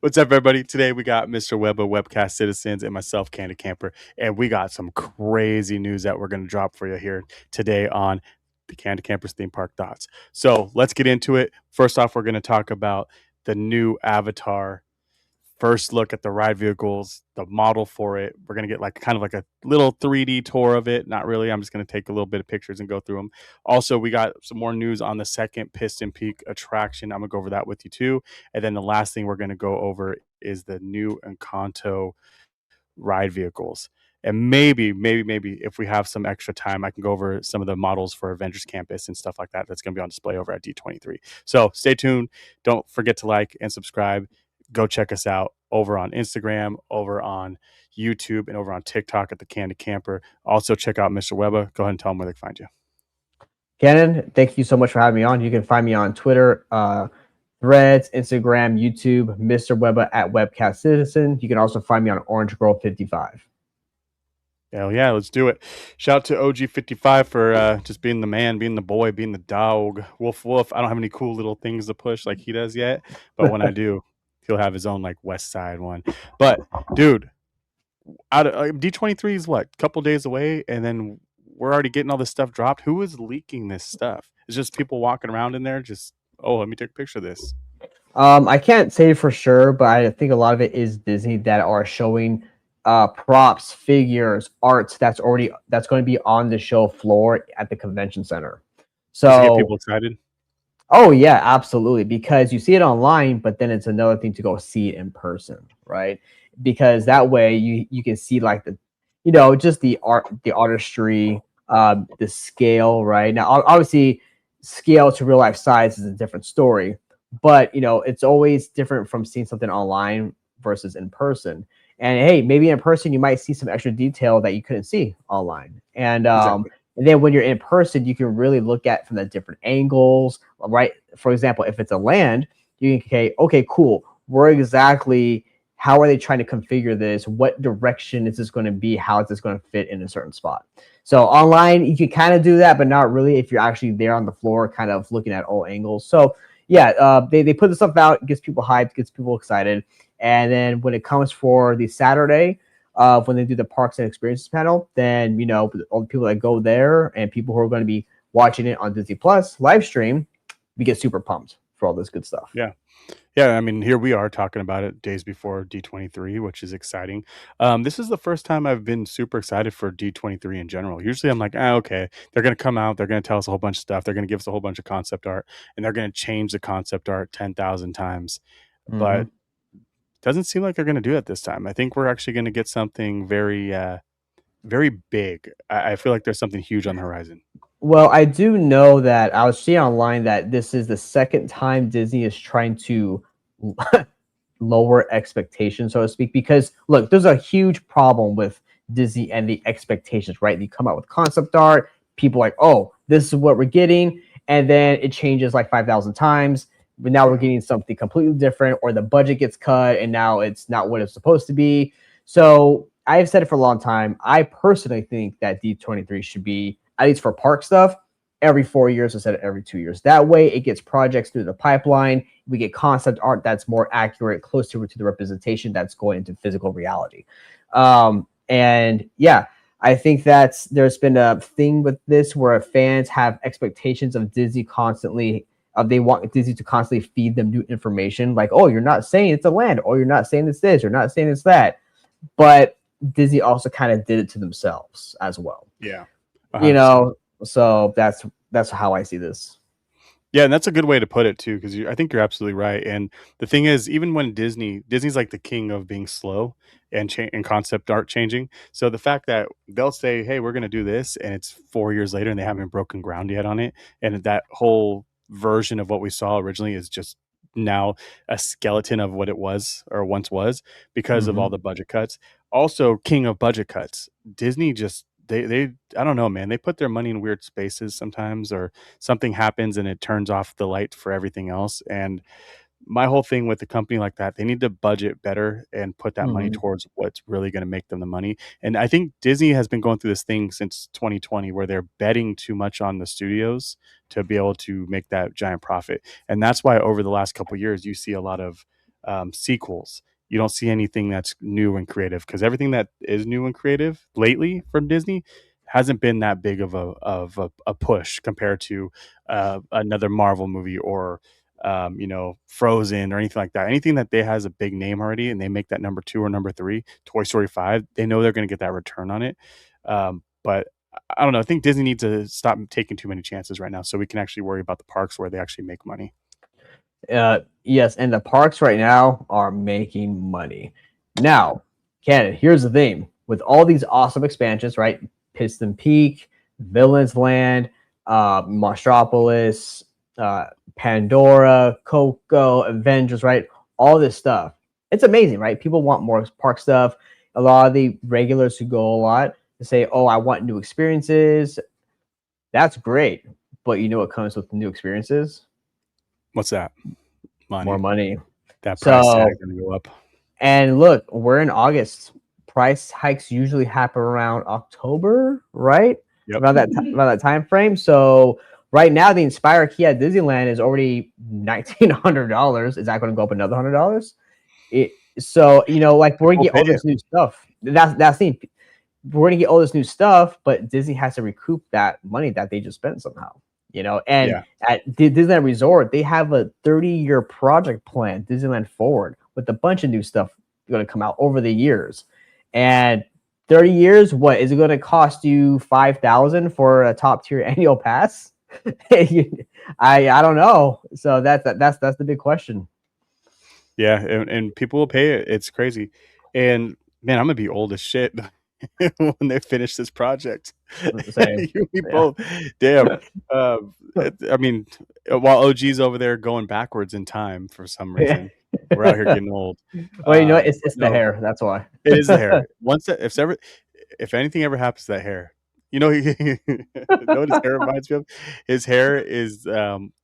What's up, everybody? Today we got Mr. Webber, Webcast Citizens, and myself, Candy Camper, and we got some crazy news that we're going to drop for you here today on the Candy Campers Theme Park Thoughts. So let's get into it. First off, we're going to talk about the new Avatar. First look at the ride vehicles, the model for it. We're gonna get like kind of like a little 3D tour of it. Not really. I'm just gonna take a little bit of pictures and go through them. Also, we got some more news on the second Piston Peak attraction. I'm gonna go over that with you too. And then the last thing we're gonna go over is the new Encanto ride vehicles. And maybe if we have some extra time, I can go over some of the models for Avengers Campus and stuff like that. That's going to be on display over at D23. So stay tuned. Don't forget to like and subscribe. Go check us out over on Instagram, over on YouTube, and over on TikTok at the Candy Camper. Also, check out Mr. Webber. Go ahead and tell them where they can find you. Cannon, thank you so much for having me on. You can find me on Twitter, Threads, Instagram, YouTube, Mr. Webber at Webcast Citizen. You can also find me on Orange Girl 55. Hell yeah, let's do it. Shout out to OG55 for just being the man, being the boy, being the dog. Woof woof. I don't have any cool little things to push like he does yet, but when I do, he'll have his own like West Side one. But dude, out of D23 is what, a couple days away, and then we're already getting all this stuff dropped. Who is leaking this stuff? It's just people walking around in there, just let me take a picture of this. I can't say for sure, but I think a lot of it is Disney that are showing props, figures, arts that's going to be on the show floor at the convention center. So, does it get people excited? Oh yeah, absolutely. Because you see it online, but then it's another thing to go see it in person, right? Because that way you can see like just the art, the artistry, the scale, right? Now obviously scale to real life size is a different story, but it's always different from seeing something online versus in person. And hey, maybe in person you might see some extra detail that you couldn't see online. And Exactly. and then when you're in person, you can really look at from the different angles, right? For example, if it's a land, you can say, okay, cool. How are they trying to configure this? What direction is this going to be? How is this going to fit in a certain spot? So online, you can kind of do that, but not really if you're actually there on the floor, kind of looking at all angles. So yeah, they put this stuff out, gets people hyped, gets people excited. And then when it comes for the Saturday, when they do the Parks and Experiences panel, then all the people that go there and people who are going to be watching it on Disney Plus live stream, we get super pumped for all this good stuff. Yeah, I mean, here we are talking about it days before D23, which is exciting. This is the first time I've been super excited for D23 in general. Usually I'm like, okay, they're going to come out, they're going to tell us a whole bunch of stuff, they're going to give us a whole bunch of concept art, and they're going to change the concept art 10,000 times. But doesn't seem like they're going to do it this time. I think we're actually going to get something very, very big. I feel like there's something huge on the horizon. Well, I do know that I was seeing online that this is the second time Disney is trying to lower expectations, so to speak. Because look, there's a huge problem with Disney and the expectations, right? You come out with concept art, people are like, oh, this is what we're getting, and then it changes like 5,000 times. But now we're getting something completely different, or the budget gets cut, and now it's not what it's supposed to be. So I've said it for a long time. I personally think that D23 should be, at least for park stuff, every 4 years instead of every 2 years. That way it gets projects through the pipeline. We get concept art that's more accurate, closer to the representation that's going into physical reality. And yeah, I think there's been a thing with this where fans have expectations of Disney constantly. They want Disney to constantly feed them new information, like, oh, you're not saying it's a land, or you're not saying it's this, you're not saying it's that. But Disney also kind of did it to themselves as well. Yeah. 100%. So that's how I see this. Yeah, and that's a good way to put it too, because I think you're absolutely right. And the thing is, even when Disney's like the king of being slow and concept art changing. So the fact that they'll say, "Hey, we're going to do this," and it's 4 years later and they haven't broken ground yet on it, and that whole version of what we saw originally is just now a skeleton of what it was or once was because of all the budget cuts. Also, king of budget cuts. Disney just they I don't know, man. They put their money in weird spaces sometimes, or something happens and it turns off the light for everything else. And my whole thing with a company like that, they need to budget better and put that money towards what's really going to make them the money. And I think Disney has been going through this thing since 2020 where they're betting too much on the studios to be able to make that giant profit. And that's why over the last couple of years, you see a lot of sequels. You don't see anything that's new and creative, because everything that is new and creative lately from Disney hasn't been that big of a push compared to another Marvel movie, or Frozen, or anything like that. Anything that they has a big name already, and they make that number two or number three, Toy Story 5, they know they're going to get that return on it. But I don't know. I think Disney needs to stop taking too many chances right now, so we can actually worry about the parks where they actually make money. Yes, and the parks right now are making money. Now, Canada, here's the thing. With all these awesome expansions, right? Piston Peak, Villains Land, Monstropolis, Pandora, Coco, Avengers, right? All this stuff. It's amazing, right? People want more park stuff. A lot of the regulars who go a lot say, "Oh, I want new experiences." That's great, but you know what comes with new experiences? What's that? More Money. money. That price tag So, is going to go up. and look, we're in August. Price hikes usually happen around October, right? Yep. Around that time frame. So right now, the Inspire key at Disneyland is already $1,900. Is that going to go up another $100? So like we're gonna People get pay all it. this new stuff. That's the we're gonna get all this new stuff, but Disney has to recoup that money that they just spent somehow. And Yeah. at Disneyland Resort, they have a 30-year project plan, Disneyland Forward, with a bunch of new stuff going to come out over the years. And 30 years, what is it going to cost you 5,000 for a top tier annual pass? I don't know. So that's the big question. Yeah, and people will pay it. It's crazy. And man, I'm gonna be old as shit when they finish this project. Same. You and me Yeah. both. Damn. I mean, while OG's over there going backwards in time for some reason, we're out here getting old. Well, you know what? It's But the no, hair. That's why. it is the hair. Once that, if anything ever happens to that hair, you know what his hair reminds me of? His hair is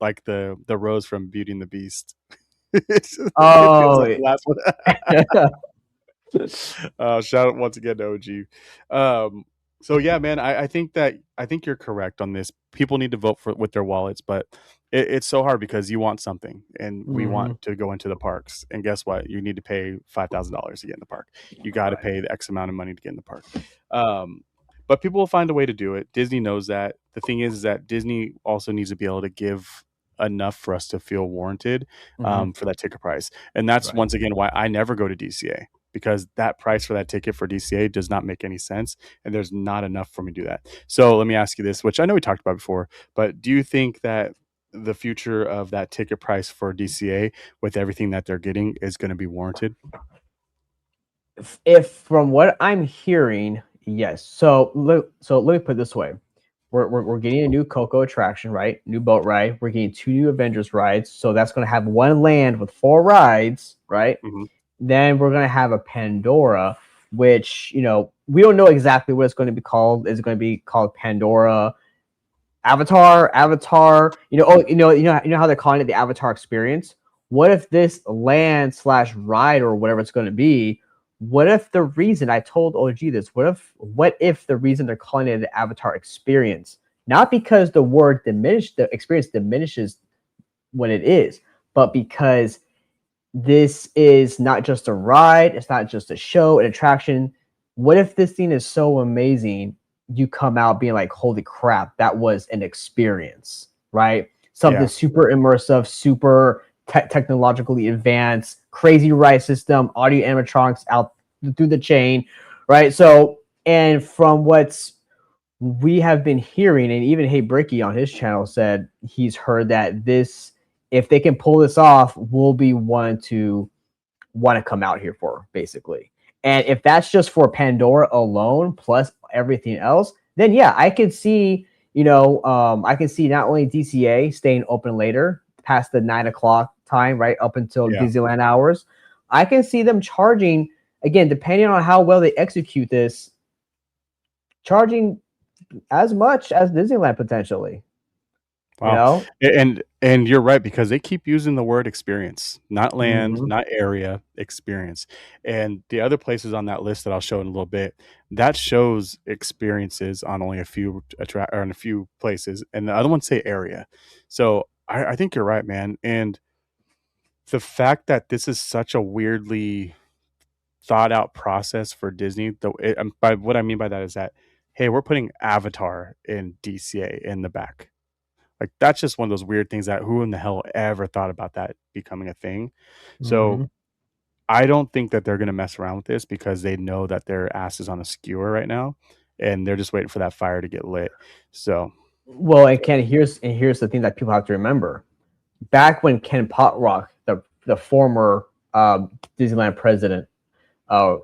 like the rose from Beauty and the Beast. It feels like Oh, the last one. Shout out once again to OG. So yeah, man, I think you're correct on this. People need to vote for with their wallets, but it's so hard because you want something, and we mhm. want to go into the parks. And guess what? You need to pay $5,000 to get in the park. You got to Right. pay the X amount of money to get in the park. Um, but people will find a way to do it. Disney knows that. The thing is that Disney also needs to be able to give enough for us to feel warranted Mhm. for that ticket price. And that's Right. once again why I never go to DCA, because that price for that ticket for DCA does not make any sense, and there's not enough for me to do that. So let me ask you this, which I know we talked about before, but do you think that the future of that ticket price for DCA, with everything that they're getting, is going to be warranted? If from what I'm hearing, yes. So let me put it this way. We're getting a new Coco attraction, right? New boat ride. We're getting two new Avengers rides. So that's going to have one land with four rides, right? Hmm. Then we're going to have a Pandora, which, we don't know exactly what it's going to be called. Is it going to be called Pandora Avatar? You know how they're calling it the Avatar experience? What if this land slash ride or whatever it's going to be, what if the reason I told OG this, what if the reason they're calling it the Avatar experience, not because the experience diminishes what it is, but because this is not just a ride, it's not just a show, an attraction. What if this thing is so amazing, you come out being like, holy crap, that was an experience, right? Something Yeah. super immersive, super technologically advanced, crazy ride system, audio animatronics out through the chain, right? So, and from what's we have been hearing, and even Hey Bricky on his channel said he's heard that this, if they can pull this off, will be one to want to come out here for, basically. And if that's just for Pandora alone, plus everything else, then yeah, I could see, I can see not only DCA staying open later past the 9 o'clock time, right, up until Yeah. Disneyland hours. I can see them charging, again, depending on how well they execute this, charging as much as Disneyland potentially. You Wow. know? And you're right, because they keep using the word experience, not land, Mhm. not area, experience. And the other places on that list that I'll show in a little bit, that shows experiences on only a few or in a few places, and the other ones say area. So I think you're right, man. And The fact that this is such a weirdly thought out process for Disney, though, by what I mean by that is that, hey, we're putting Avatar in DCA in the back. Like that's just one of those weird things that who in the hell ever thought about that becoming a thing. So Mhm. I don't think that they're going to mess around with this because they know that their ass is on a skewer right now, and they're just waiting for that fire to get lit. So Well, and Ken, here's the thing that people have to remember. Back when Ken Potrock, the former Disneyland president, uh,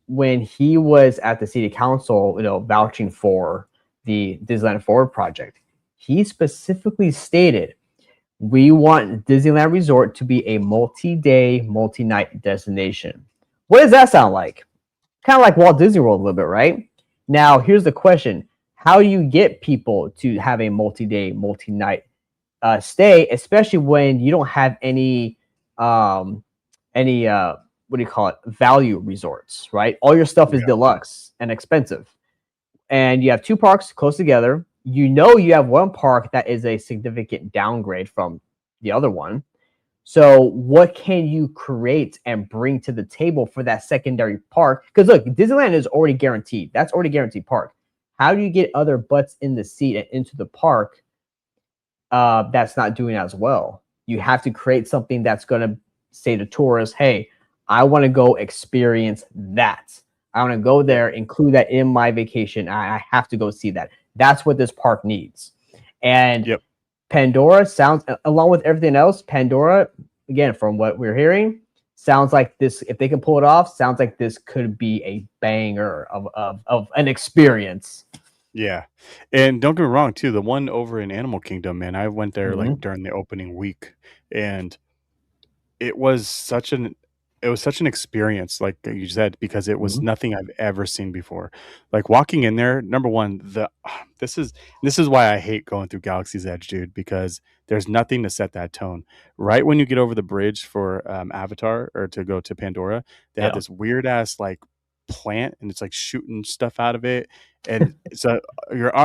when he was at the city council, vouching for the Disneyland Forward project, he specifically stated, "We want Disneyland Resort to be a multi-day, multi-night destination." What does that sound like? Kind of like Walt Disney World a little bit, right? Now, here's the question: how do you get people to have a multi-day, multi-night stay, especially when you don't have um, any what do you call it, value resorts, right? All your stuff is yeah, deluxe and expensive, and you have two parks close together. You have one park that is a significant downgrade from the other one. So, what can you create and bring to the table for that secondary park? Because look, Disneyland is already guaranteed. That's already guaranteed park. How do you get other butts in the seat and into the park that's not doing as well? You have to create something that's going to say to tourists, "Hey, I want to go experience that. I want to go yep, there, include that in my vacation. I have to go see that." That's what this park needs. And yep. Pandora sounds, along with everything else, Pandora, again, from what we're hearing, sounds like this, if they can pull it off, sounds like this could be a banger of an experience. Yeah. And don't get me wrong too, the one over in Animal Kingdom, man, I went there like Mhm, during the opening week, and it was such an it was such an experience, like you said, because it was mhm, nothing I've ever seen before. Like walking in there, number one, this is this is why I hate going through Galaxy's Edge, dude, because there's nothing to set that tone. Right when you get over the bridge for Avatar or to go to Pandora, they have yeah. this weird ass like plant and it's like shooting stuff out of it. And so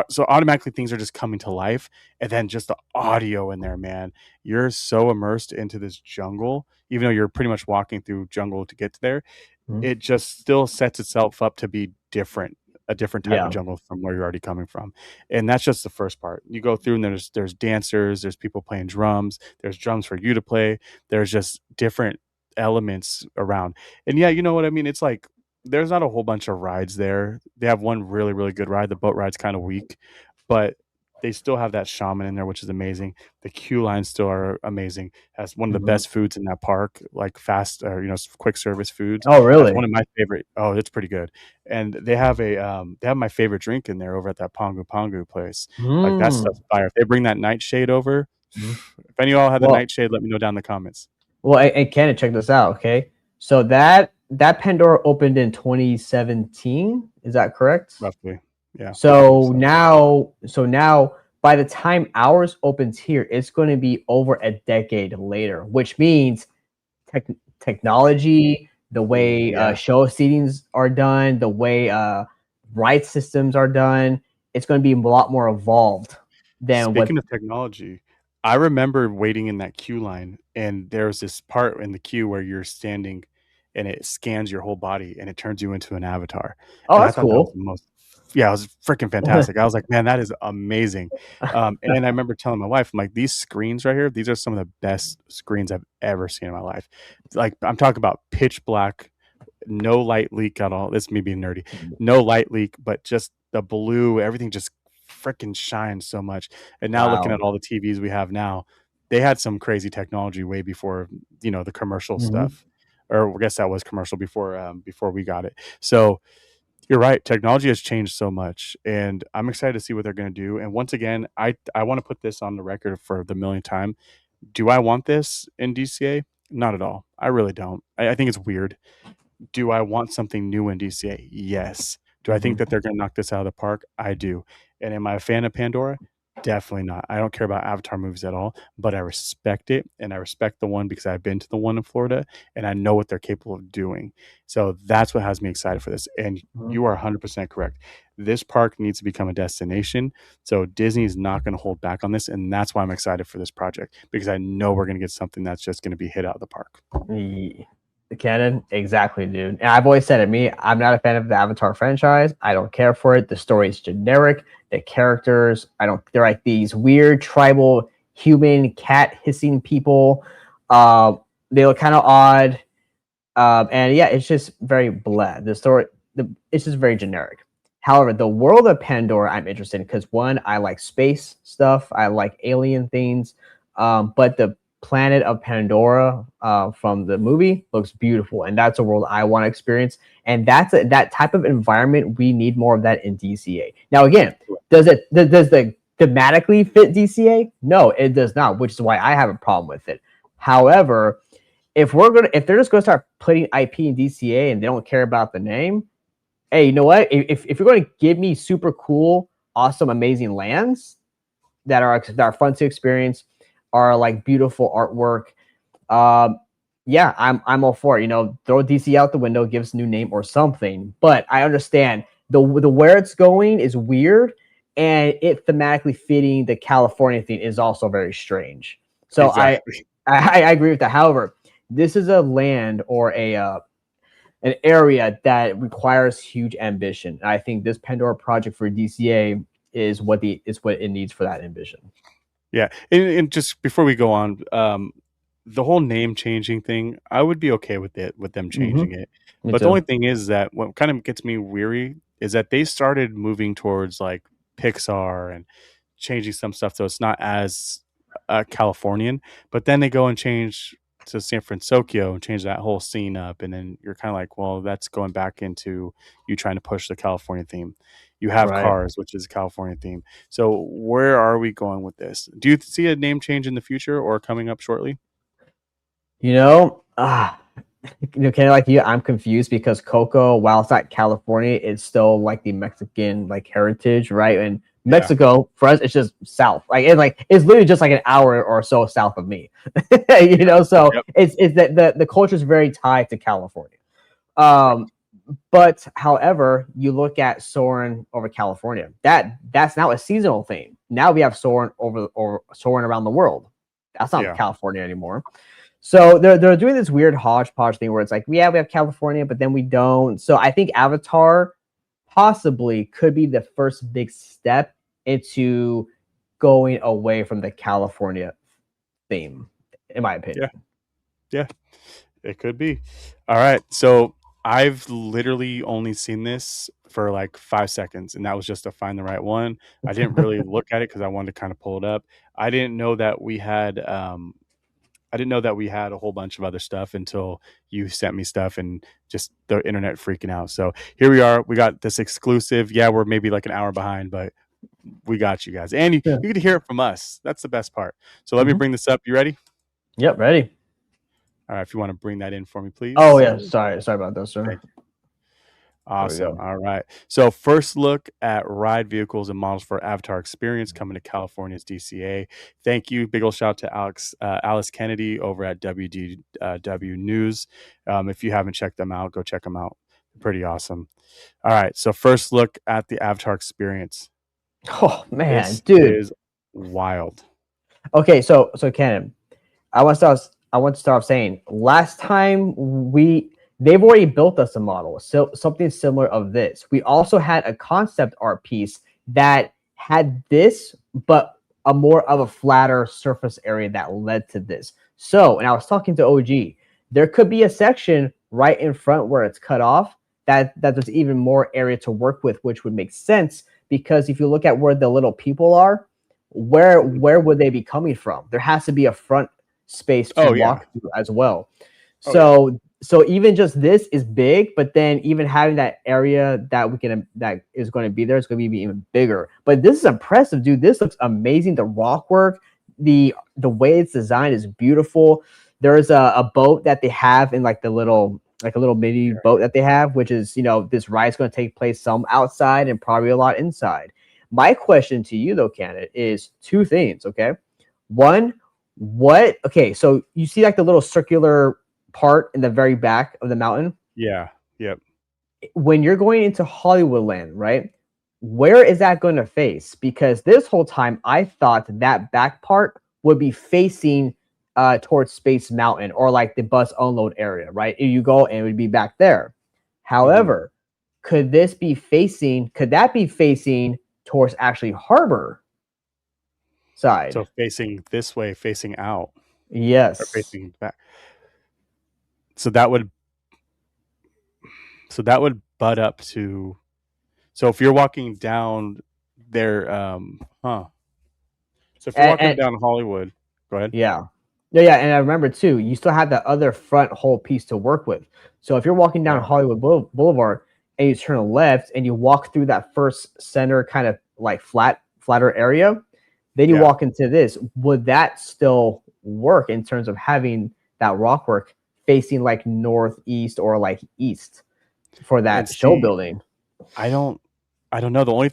so automatically things are just coming to life. And then just the audio in there, man, you're so immersed into this jungle, even though you're pretty much walking through jungle to get to there, Mhm, it just still sets itself up to be different, a different type of yeah. jungle from where you're already coming from. And that's just the first part. You go through and there's dancers, there's people playing drums, there's drums for you to play, there's just different elements around. And yeah, you know what I mean? It's like there's not a whole bunch of rides there. They have one really, really good ride. The boat ride's kind of weak, but they still have that shaman in there, which is amazing. The queue lines still are amazing. Has one of the Mhm. best foods in that park, like fast or quick service foods. Oh, Has one really? of my favorite. Oh, it's pretty good. And they have my favorite drink in there over at that Pongu Pongu place. Like that Mm. stuff's fire. If they bring that nightshade over, Mhm. if any of y'all have the Well, nightshade, let me know down in the comments. and Ken, check this out. Okay, so that Pandora opened in 2017. Is that correct? Roughly, yeah, I believe So so. now, by the time ours opens here, it's going to be over a decade later, which means tech technology, the Ooh, way yeah. show seatings are done, the way ride systems are done, it's going to be a lot more evolved than what. Speaking of technology, I remember waiting in that queue line, and there was this part in the queue where you're standing and it scans your whole body and it turns you into an avatar. Oh, And I that's thought that was cool. the most, yeah, it was freaking fantastic. I was like, man, that is amazing. And I remember telling my wife, I'm like, these screens right here, these are some of the best screens I've ever seen in my life. Like, I'm talking about pitch black, no light leak at all. This is me being nerdy. No light leak, but just the blue, everything just freaking shines so much. And now looking Wow. at all the TVs we have now, they had some crazy technology way before, the commercial Mhm, stuff. Or I guess that was commercial before we got it. So you're right. Technology has changed so much, and I'm excited to see what they're going to do. And once again, I want to put this on the record for the millionth time. Do I want this in DCA? Not at all. I really don't. I think it's weird. Do I want something new in DCA? Yes. Do I think mhm. that they're going to knock this out of the park? I do. And am I a fan of Pandora? Definitely not. I don't care about Avatar movies at all, but I respect it, and I respect the one because I've been to the one in Florida, and I know what they're capable of doing. So that's what has me excited for this. And Mhm. you are 100% correct. This park needs to become a destination. So Disney is not going to hold back on this, and that's why I'm excited for this project because I know we're going to get something that's just going to be hit out of the park. Ye The canon? Exactly, dude. And I've always said it, I'm not a fan of the Avatar franchise. I don't care for it. The story is generic. The characters, I don't they're like these weird tribal human cat hissing people. Uh, they look kind of odd. And yeah, it's just very bland. It's just very generic. However, the world of Pandora, I'm interested in because one, I like space stuff, I like alien things. But the planet of Pandora from the movie looks beautiful, and that's a world I want to experience. And that type of environment we need more of that in DCA. Now, again, does the thematically fit DCA? No, it does not, which is why I have a problem with it. However, if they're just gonna start putting IP in DCA and they don't care about the name, hey, you know what? If you're going to give me super cool, awesome, amazing lands that are fun to experience, are like beautiful artwork, yeah, I'm all for it. Throw DC out the window, give us a new name or something. But I understand the where it's going is weird, and it thematically fitting the California thing is also very strange. So Exactly. I agree with that. However, this is a land or an area that requires huge ambition. And I think this Pandora project for DCA is what it needs for that ambition. Yeah, and just before we go on, the whole name changing thing, I would be okay with it with them changing Mm-hmm. it. Me But the only too. thing is that what kind of gets me weary is that they started moving towards like Pixar and changing some stuff so it's not as Californian. But then they go and change to San Francisco and change that whole scene up, and then you're kind of like, well, that's going back into you trying to push the California theme. You have Right. Cars, which is a California theme. So where are we going with this? Do you see a name change in the future or coming up shortly? You know, kind of like you, I'm confused because Coco, while it's not California, it's still like the Mexican like heritage, right? And Yeah. Mexico for us, it's just south. It's literally just like an hour or so south of me. So Yep. it's that the culture is very tied to California. Um, Correct. but however, you look at Soarin' over California. That's now a seasonal thing. Now we have Soarin' or Soarin' around the world. That's not Yeah. California anymore. So they're doing this weird hodgepodge thing where it's like, yeah, we have California, but then we don't. So I think Avatar possibly could be the first big step into going away from the California theme, in my opinion. Yeah. Yeah. It could be. All right. So I've literally only seen this for like 5 seconds, and that was just to find the right one. I didn't really look at it because I wanted to kind of pull it up. I didn't know that we had I didn't know that we had a whole bunch of other stuff until you sent me stuff and just the internet freaking out. So here we are. We got this exclusive. Yeah, we're maybe like an hour behind, but we got you guys. And Yeah. you get to hear it from us. That's the best part. So let me Mhm. bring this up. You ready? Yep, ready. All right. If you want to bring that in for me, Oh please. yeah, sorry about that, sir. Thank you. There we Awesome. go. All right. So, first look at ride vehicles and models for Avatar Experience coming to California's DCA. Thank you. Big ol' shout out to Alice Kennedy over at WDW News. If you haven't checked them out, go check them out. Pretty awesome. All right. So, first look at the Avatar Experience. Oh man, This dude. is wild. Okay, so Ken, I want to start off saying last time they've already built us a model, so something similar of this. We also had a concept art piece that had this, but a more of a flatter surface area that led to this. So, and I was talking to OG, there could be a section right in front where it's cut off that there's even more area to work with, which would make sense because if you look at where the little people are, Mhm. where would they be coming from? There has to be a front space to Oh, yeah. walk through as well. Oh, yeah. So even just this is big, but then even having that area that is going to be there is going to be even bigger. But this is impressive, dude. This looks amazing. The rock work, the way it's designed is beautiful. There's a boat that they have in like a little mini boat that they have, which is this ride's going to take place some outside and probably a lot inside. My question to you though, candidate, is two things. Okay, one, what? Okay, so you see like the little circular part in the very back of the mountain. Yeah. Yep. When you're going into Hollywoodland, right? Where is that going to face? Because this whole time I thought that back part would be facing towards Space Mountain or like the bus unload area, right? If you go and it would be back there. Mhm. However, could that be facing towards actually harbor So side? facing this way, facing out, or Yes. facing back. So that would butt up to. So if you're walking down there, So if you're walking And down Hollywood, go ahead. yeah. Yeah, yeah, and I remember too, you still have that other front whole piece to work with. So if you're walking down Oh, Hollywood Boulevard and you turn left and you walk through that first center kind of like flatter area, then you yeah. walk into this. Would that still work in terms of having that rock work facing like northeast or like east for And that show see, building? I don't, I don't know. The only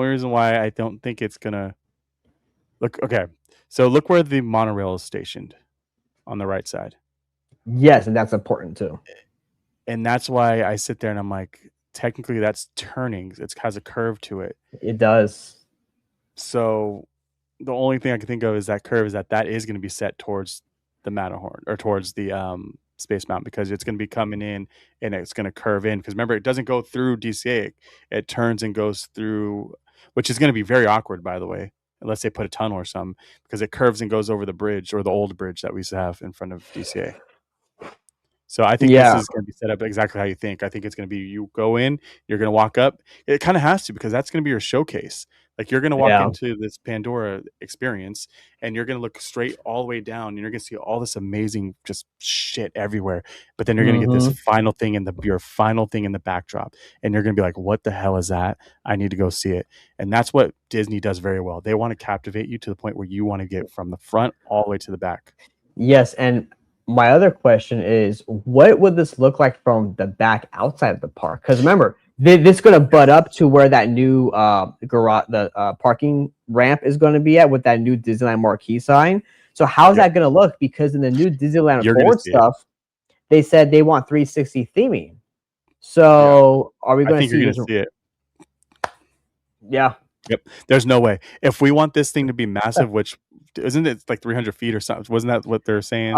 reason why I don't think it's gonna look okay. So look where the monorail is stationed on the right side, Yes, and that's important too. and that's why I sit there and I'm like, technically that's turning. It has a curve to it. It does. So the only thing I can think of is that curve is that is going to be set towards the Matterhorn or towards the Space Mountain, because it's going to be coming in and it's going to curve in. Because remember, it doesn't go through DCA; it turns and goes through, which is going to be very awkward, by the way, unless they put a tunnel or something, because it curves and goes over the bridge, or the old bridge that we used to have in front of DCA. So I think this Yeah. is going to be set up exactly how you think. I think it's going to be, you go in, you're going to walk up. It kind of has to, because that's going to be your showcase. Like, you're going to walk Yeah. into this Pandora experience and you're going to look straight all the way down and you're going to see all this amazing just shit everywhere. But then you're going to get this Hmm. final thing in the backdrop, and you're going to be like, "What the hell is that? I need to go see it." And that's what Disney does very well. They want to captivate you to the point where you want to get from the front all the way to the back. Yes, and my other question is, what would this look like from the back outside of the park? Because remember, this is going to butt up to where that new garage, the parking ramp is going to be at with that new Disneyland marquee sign. So how's Yep, that going to look? Because in the new Disneyland you're going to Forward see it. stuff, they said they want 360 theming. Yeah, So are we I going to think you're see going this? to see it. Yeah. Yep. There's no way. If we want this thing to be massive, which isn't it like 300 feet or something? Wasn't that what they're saying?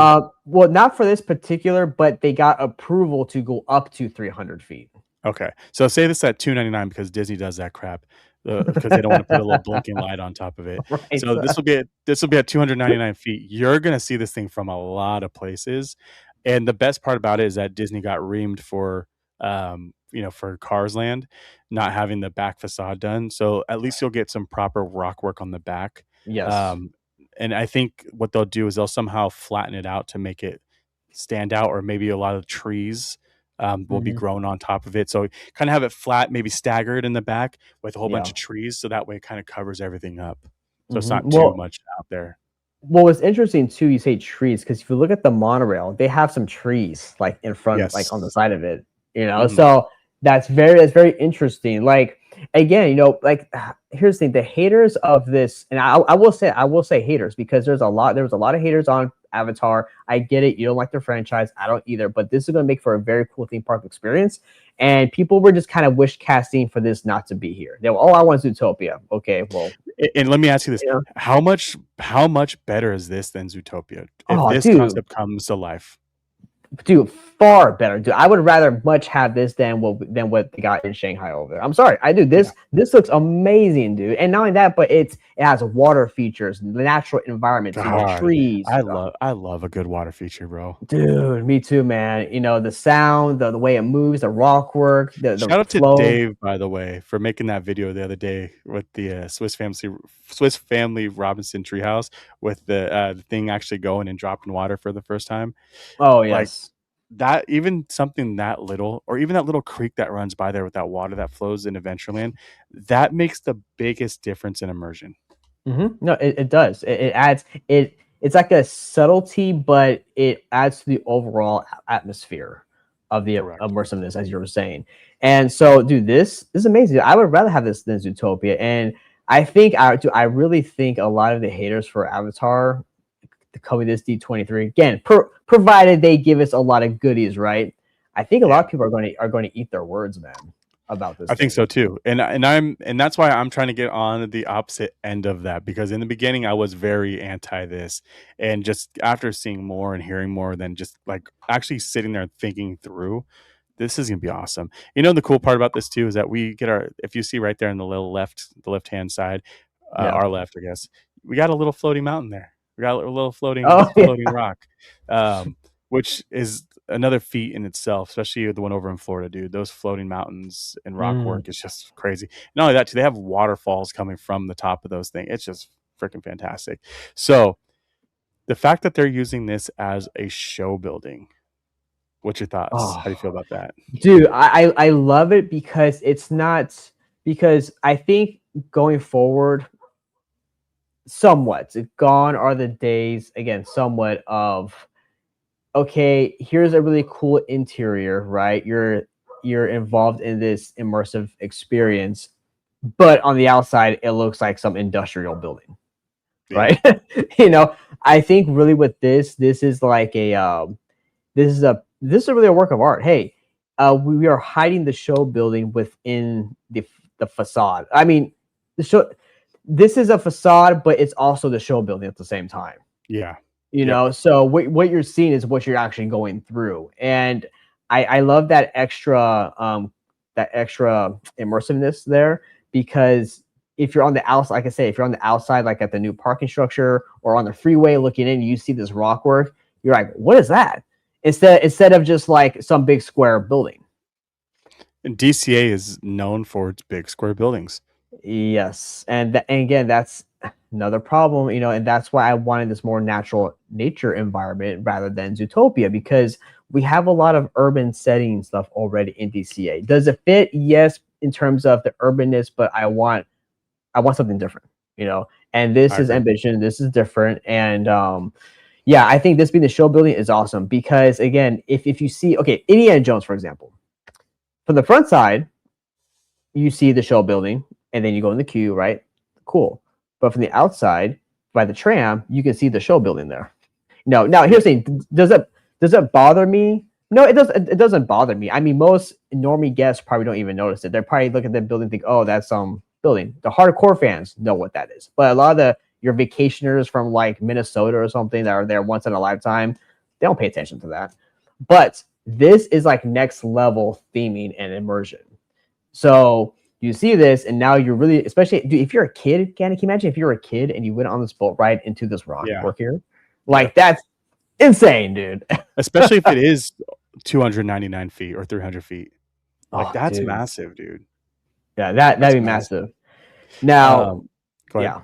Well, not for this particular, but they got approval to go up to 300 feet. Okay. So say this at 299, because Disney does that crap, because they don't want to put a little blinking light on top of it. Right. So this will be at 299 feet. You're gonna see this thing from a lot of places, and the best part about it is that Disney got reamed for for Cars Land not having the back facade done. So at least you'll get some proper rock work on the back. Yes. Um, and I think what they'll do is they'll somehow flatten it out to make it stand out, or maybe a lot of trees will be Hmm. grown on top of it. So kind of have it flat, maybe staggered in the back with a whole bunch Yeah. of trees. So that way it kind of covers everything up. So it's Hmm. not too Well, much out there. what was interesting too, you say trees, because if you look at the monorail, they have some trees like in front, like on the Yes. side of it, Hmm. So that's very interesting. Like again, like here's the thing: the haters of this, and I will say haters because there was a lot of haters on Avatar. I get it. You don't like the franchise. I don't either. But this is going to make for a very cool theme park experience. And people were just kind of wish casting for this not to be here. They were, oh, I want Zootopia. Okay, well, And let me ask you this: you know, how much better is this than Zootopia if oh, this dude. concept comes to life? Dude, far better, dude. I would rather much have this than what they got in Shanghai over there. I'm sorry, I do. Yeah. This looks amazing, dude. And not only that, but it has water features, the natural environment, God, trees. I love a good water feature, bro. Dude, me too, man. The sound, the way it moves, the rock work, the Shout out to flow. Dave, by the way, for making that video the other day with the Swiss Family Robinson treehouse, with the thing actually going and dropping water for the first time. Oh Like yes. that, even something that little, or even that little creek that runs by there with that water that flows in Adventureland, that makes the biggest difference in immersion. No, it does. It adds it's like a subtlety, but it adds to the overall atmosphere. of the Correct. immersiveness, as you were saying. And so, dude, this is amazing. I would rather have this than Zootopia. And I really think a lot of the haters for Avatar to cover this D23 again, provided they give us a lot of goodies, right? I think a lot Yeah. of people are going to eat their words, man, about this I think thing. so too. And that's why I'm trying to get on the opposite end of that, because in the beginning I was very anti this, and just after seeing more and hearing more, than just like actually sitting there and thinking through, this is going to be awesome. You know, the cool part about this too is that we get our, if you see right there in the little the left hand side, Yeah. our left, I guess, we got a little floating mountain there. We got a little Oh yeah. floating rock, um, which is another feat in itself, especially the one over in Florida, dude. Those floating mountains and rock Mm. work is just crazy. Not only that, too, they have waterfalls coming from the top of those things. It's just freaking fantastic. So the fact that they're using this as a show building, what's your thoughts? How do you feel Oh, about that? dude, I love it because it's not because I think going forward, somewhat gone are the days again, somewhat of okay, here's a really cool interior, right? You're involved in this immersive experience, but on the outside, it looks like some industrial building, Yeah, right? You know, I think really with this is like a this is really a work of art. Hey, we are hiding the show building within the facade. I mean, the show. This is a facade, but it's also the show building at the same time. yeah, You yep. know, so what you're seeing is what you're actually going through, and I love that extra immersiveness there because if you're on the outside, like I say, if you're on the outside, like at the new parking structure or on the freeway looking in, you see this rock work, you're like, what is that? Instead of just like some big square building. And DCA is known for its big square buildings. Yes, and again, that's another problem, you know, and that's why I wanted this more natural nature environment rather than Zootopia because we have a lot of urban setting stuff already in DCA. Does it fit? Yes, in terms of the urbanness, but I want something different, you know. And this I is agree. ambition. This is different, and yeah, I think this being the show building is awesome because again, if you see, okay, Indiana Jones, for example, from the front side, you see the show building, and then you go in the queue, right? Cool. But from the outside, by the tram, you can see the show building there. No, now Yeah, here's the thing: does it bother me? No, it doesn't. It doesn't bother me. I mean, most normie guests probably don't even notice it. They're probably look at the building, and think, "Oh, that's some building." The hardcore fans know what that is, but a lot of the your vacationers from like Minnesota or something that are there once in a lifetime, they don't pay attention to that. But this is like next level theming and immersion. So you see this, and now you're really, especially dude, if you're a kid, can you imagine if you're a kid and you went on this boat ride into this rock yeah, work here? yep. Like that's insane, dude. Especially if it is 299 feet or 300 feet. Like, Oh, that's dude. massive, dude. Yeah, That's that'd be massive. massive. Now, Go ahead. yeah.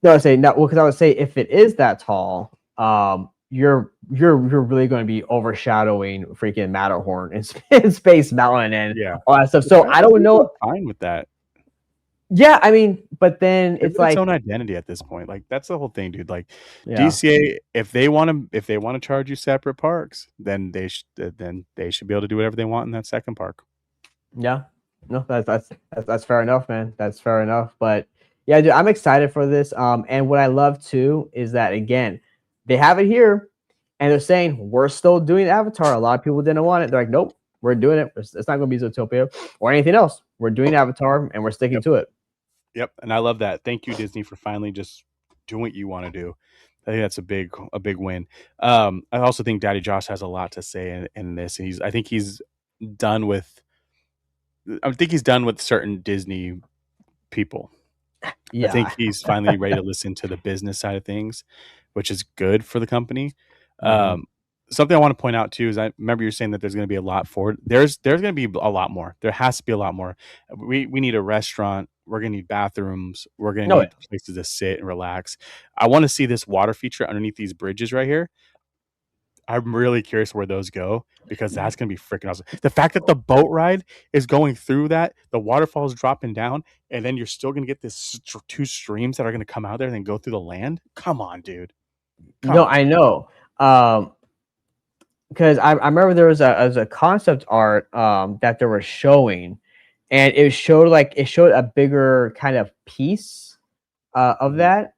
No, I would say no, well, because I would say if it is that tall, you're really going to be overshadowing freaking Matterhorn and Space Mountain and Yeah. all that stuff. Which So I I think don't people know. are fine with that. Yeah, I mean, but then Give it's it its like, own identity at this point. Like, that's the whole thing, dude. Like, yeah, DCA, if they wanna charge you separate parks, then they should be able to do whatever they want in that second park. yeah. No, that's fair enough, man. That's fair enough. But yeah, dude, I'm excited for this. And what I love too is that again, they have it here, and they're saying we're still doing Avatar. A lot of people didn't want it. They're like, nope, we're doing it. It's not going to be Zootopia or anything else. We're doing Avatar, and we're sticking Yep. to it. Yep, and I love that. Thank you, Disney, for finally just doing what you wanna do. I think that's a big win. I also think Daddy Josh has a lot to say in this, and done with I think he's done with certain Disney people. I think Yeah. he's finally ready to listen to the business side of things, which is good for the company. Mhm. Um, something I want to point out too is I remember you're saying that there's going to be a lot for it. There's going to be a lot more. There has to be a lot more. We need a restaurant. We're going to need bathrooms. We're going to No, need places to sit and relax. I want to see this water feature underneath these bridges right here. I'm really curious where those go because that's gonna be freaking awesome. The fact that the boat ride is going through that, the waterfall is dropping down, and then you're still gonna get this two streams that are gonna come out there and then go through the land. Come on, dude. Come no, on. I know. Um, because I remember there was a concept art that they were showing, and it showed a bigger kind of piece of Mhm. that.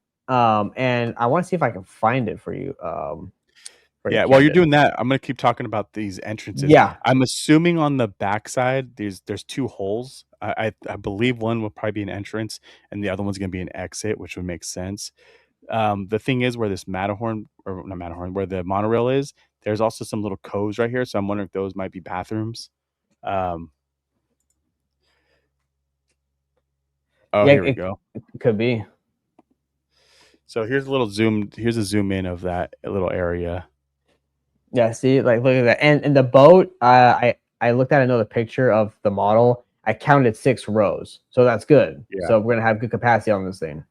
And I want to see if I can find it for you. For you, Yeah, while you're Candid. doing that, I'm gonna keep talking about these entrances. Yeah, I'm assuming on the backside, there's 2 holes. I believe one will probably be an entrance, and the other one's gonna be an exit, which would make sense. The thing is where this Matterhorn or not Matterhorn, where the monorail is, there's also some little coves right here, so I'm wondering if those might be bathrooms. Um, oh, yeah, here we go. it could be. So here's a zoom in of that little area. Yeah, see, like look at that, and the boat. I looked at another picture of the model. I counted 6 rows, so that's good. Yeah. So we're gonna have good capacity on this thing.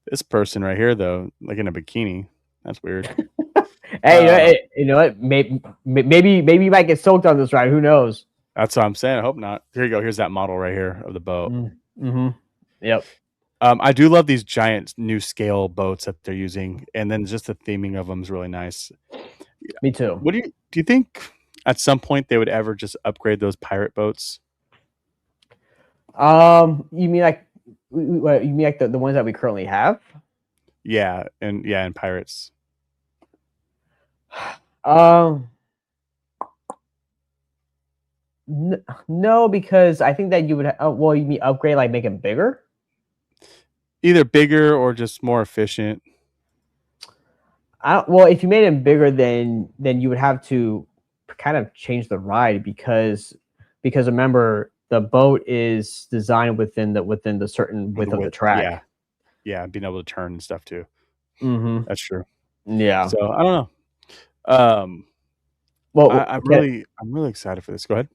This person right here though, like in a bikini. That's weird. Hey, Uh, you know what? Maybe you might get soaked on this ride. Who knows? that's what I'm saying. I hope not. Here you go. Here's that model right here of the boat. Mm-hmm. Yep. I do love these giant new scale boats that they're using, and then just the theming of them is really nice. Me too. What do you think at some point they would ever just upgrade those pirate boats? You mean like what, you mean like the ones that we currently have? And pirates. Um, no, because I think that you would. Well, you mean upgrade like make it bigger? Either bigger or just more efficient. Well, if you made them bigger, then you would have to kind of change the ride because remember the boat is designed within the certain The width of the width. track. Yeah, being able to turn and stuff too. Mm-hmm. That's true. Yeah. So I don't know. Well, I'm really excited for this. Go ahead.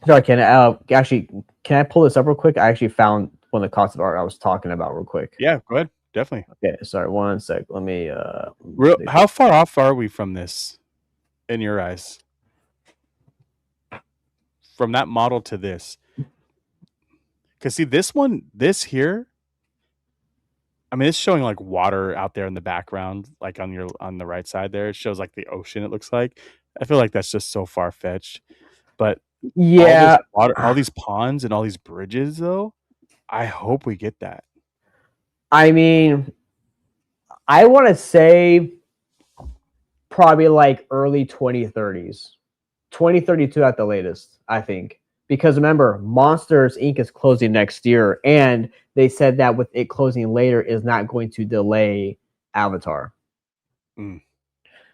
sorry, actually, can I pull this up real quick? I actually found one of the concept art I was talking about real quick. Yeah, go ahead. Definitely. Okay, sorry, one sec. Let me How far off are we from this in your eyes? From that model to this? Because see, this here, I mean, it's showing like water out there in the background, like on the right side there. It shows like the ocean. It looks like. I feel like that's just so far fetched. But all this yeah. water, all these ponds, and all these bridges, though, I hope we get that. I mean, I want to say probably like early 2030s, 2032 at the latest, I think. Because remember, Monsters Inc. is closing next year, and they said that with it closing later is not going to delay Avatar. Mm.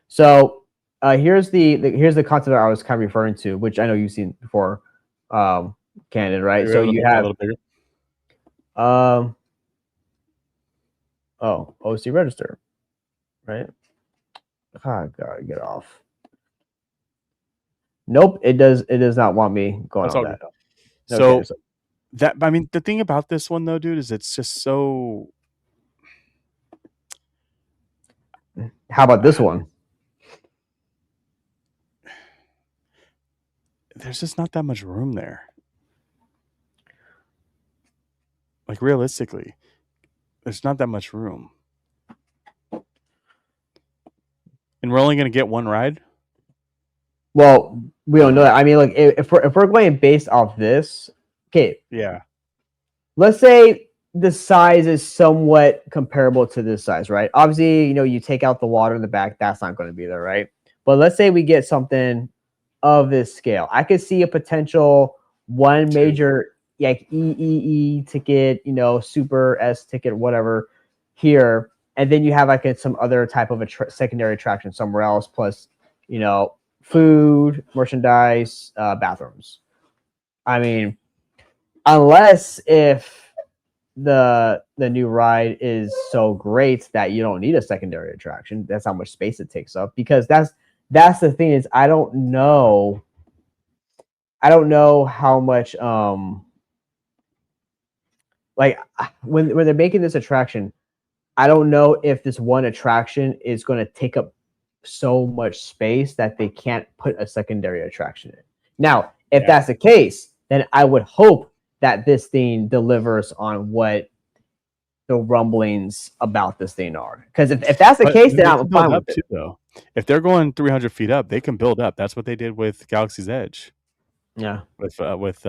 So here's the concept I was kind of referring to, which I know you've seen before, Candid, right? So you A have little bigger. um OC register, right? Oh god, get off. Nope, it does not want me going That's on all good. that. Okay, So so I mean, the thing about this one though, dude, is it's just so. how about this one? There's just not that much room there. Like realistically, there's not that much room, and we're only gonna get one ride. Well, we don't know that. I mean, like if we're going based off this, okay, Yeah, let's say the size is somewhat comparable to this size, right? Obviously, you take out the water in the back, that's not going to be there, right? But let's say we get something of this scale. I could see a potential one two. major like EEE ticket, super S ticket, whatever here, and then you have like some other type of a secondary attraction somewhere else, plus food, merchandise, bathrooms. I mean, unless if the new ride is so great that you don't need a secondary attraction. That's how much space it takes up. Because that's the thing is I don't know how much like when they're making this attraction, I don't know if this one attraction is going to take up so much space that they can't put a secondary attraction in. Now, if Yeah, that's the case, then I would hope that this thing delivers on what the rumblings about this thing are. Because if that's the but case, we then need I'm to build fine up with it. too, though. if they're going 300 feet up, they can build up. That's what they did with Galaxy's Edge. Yeah. With what's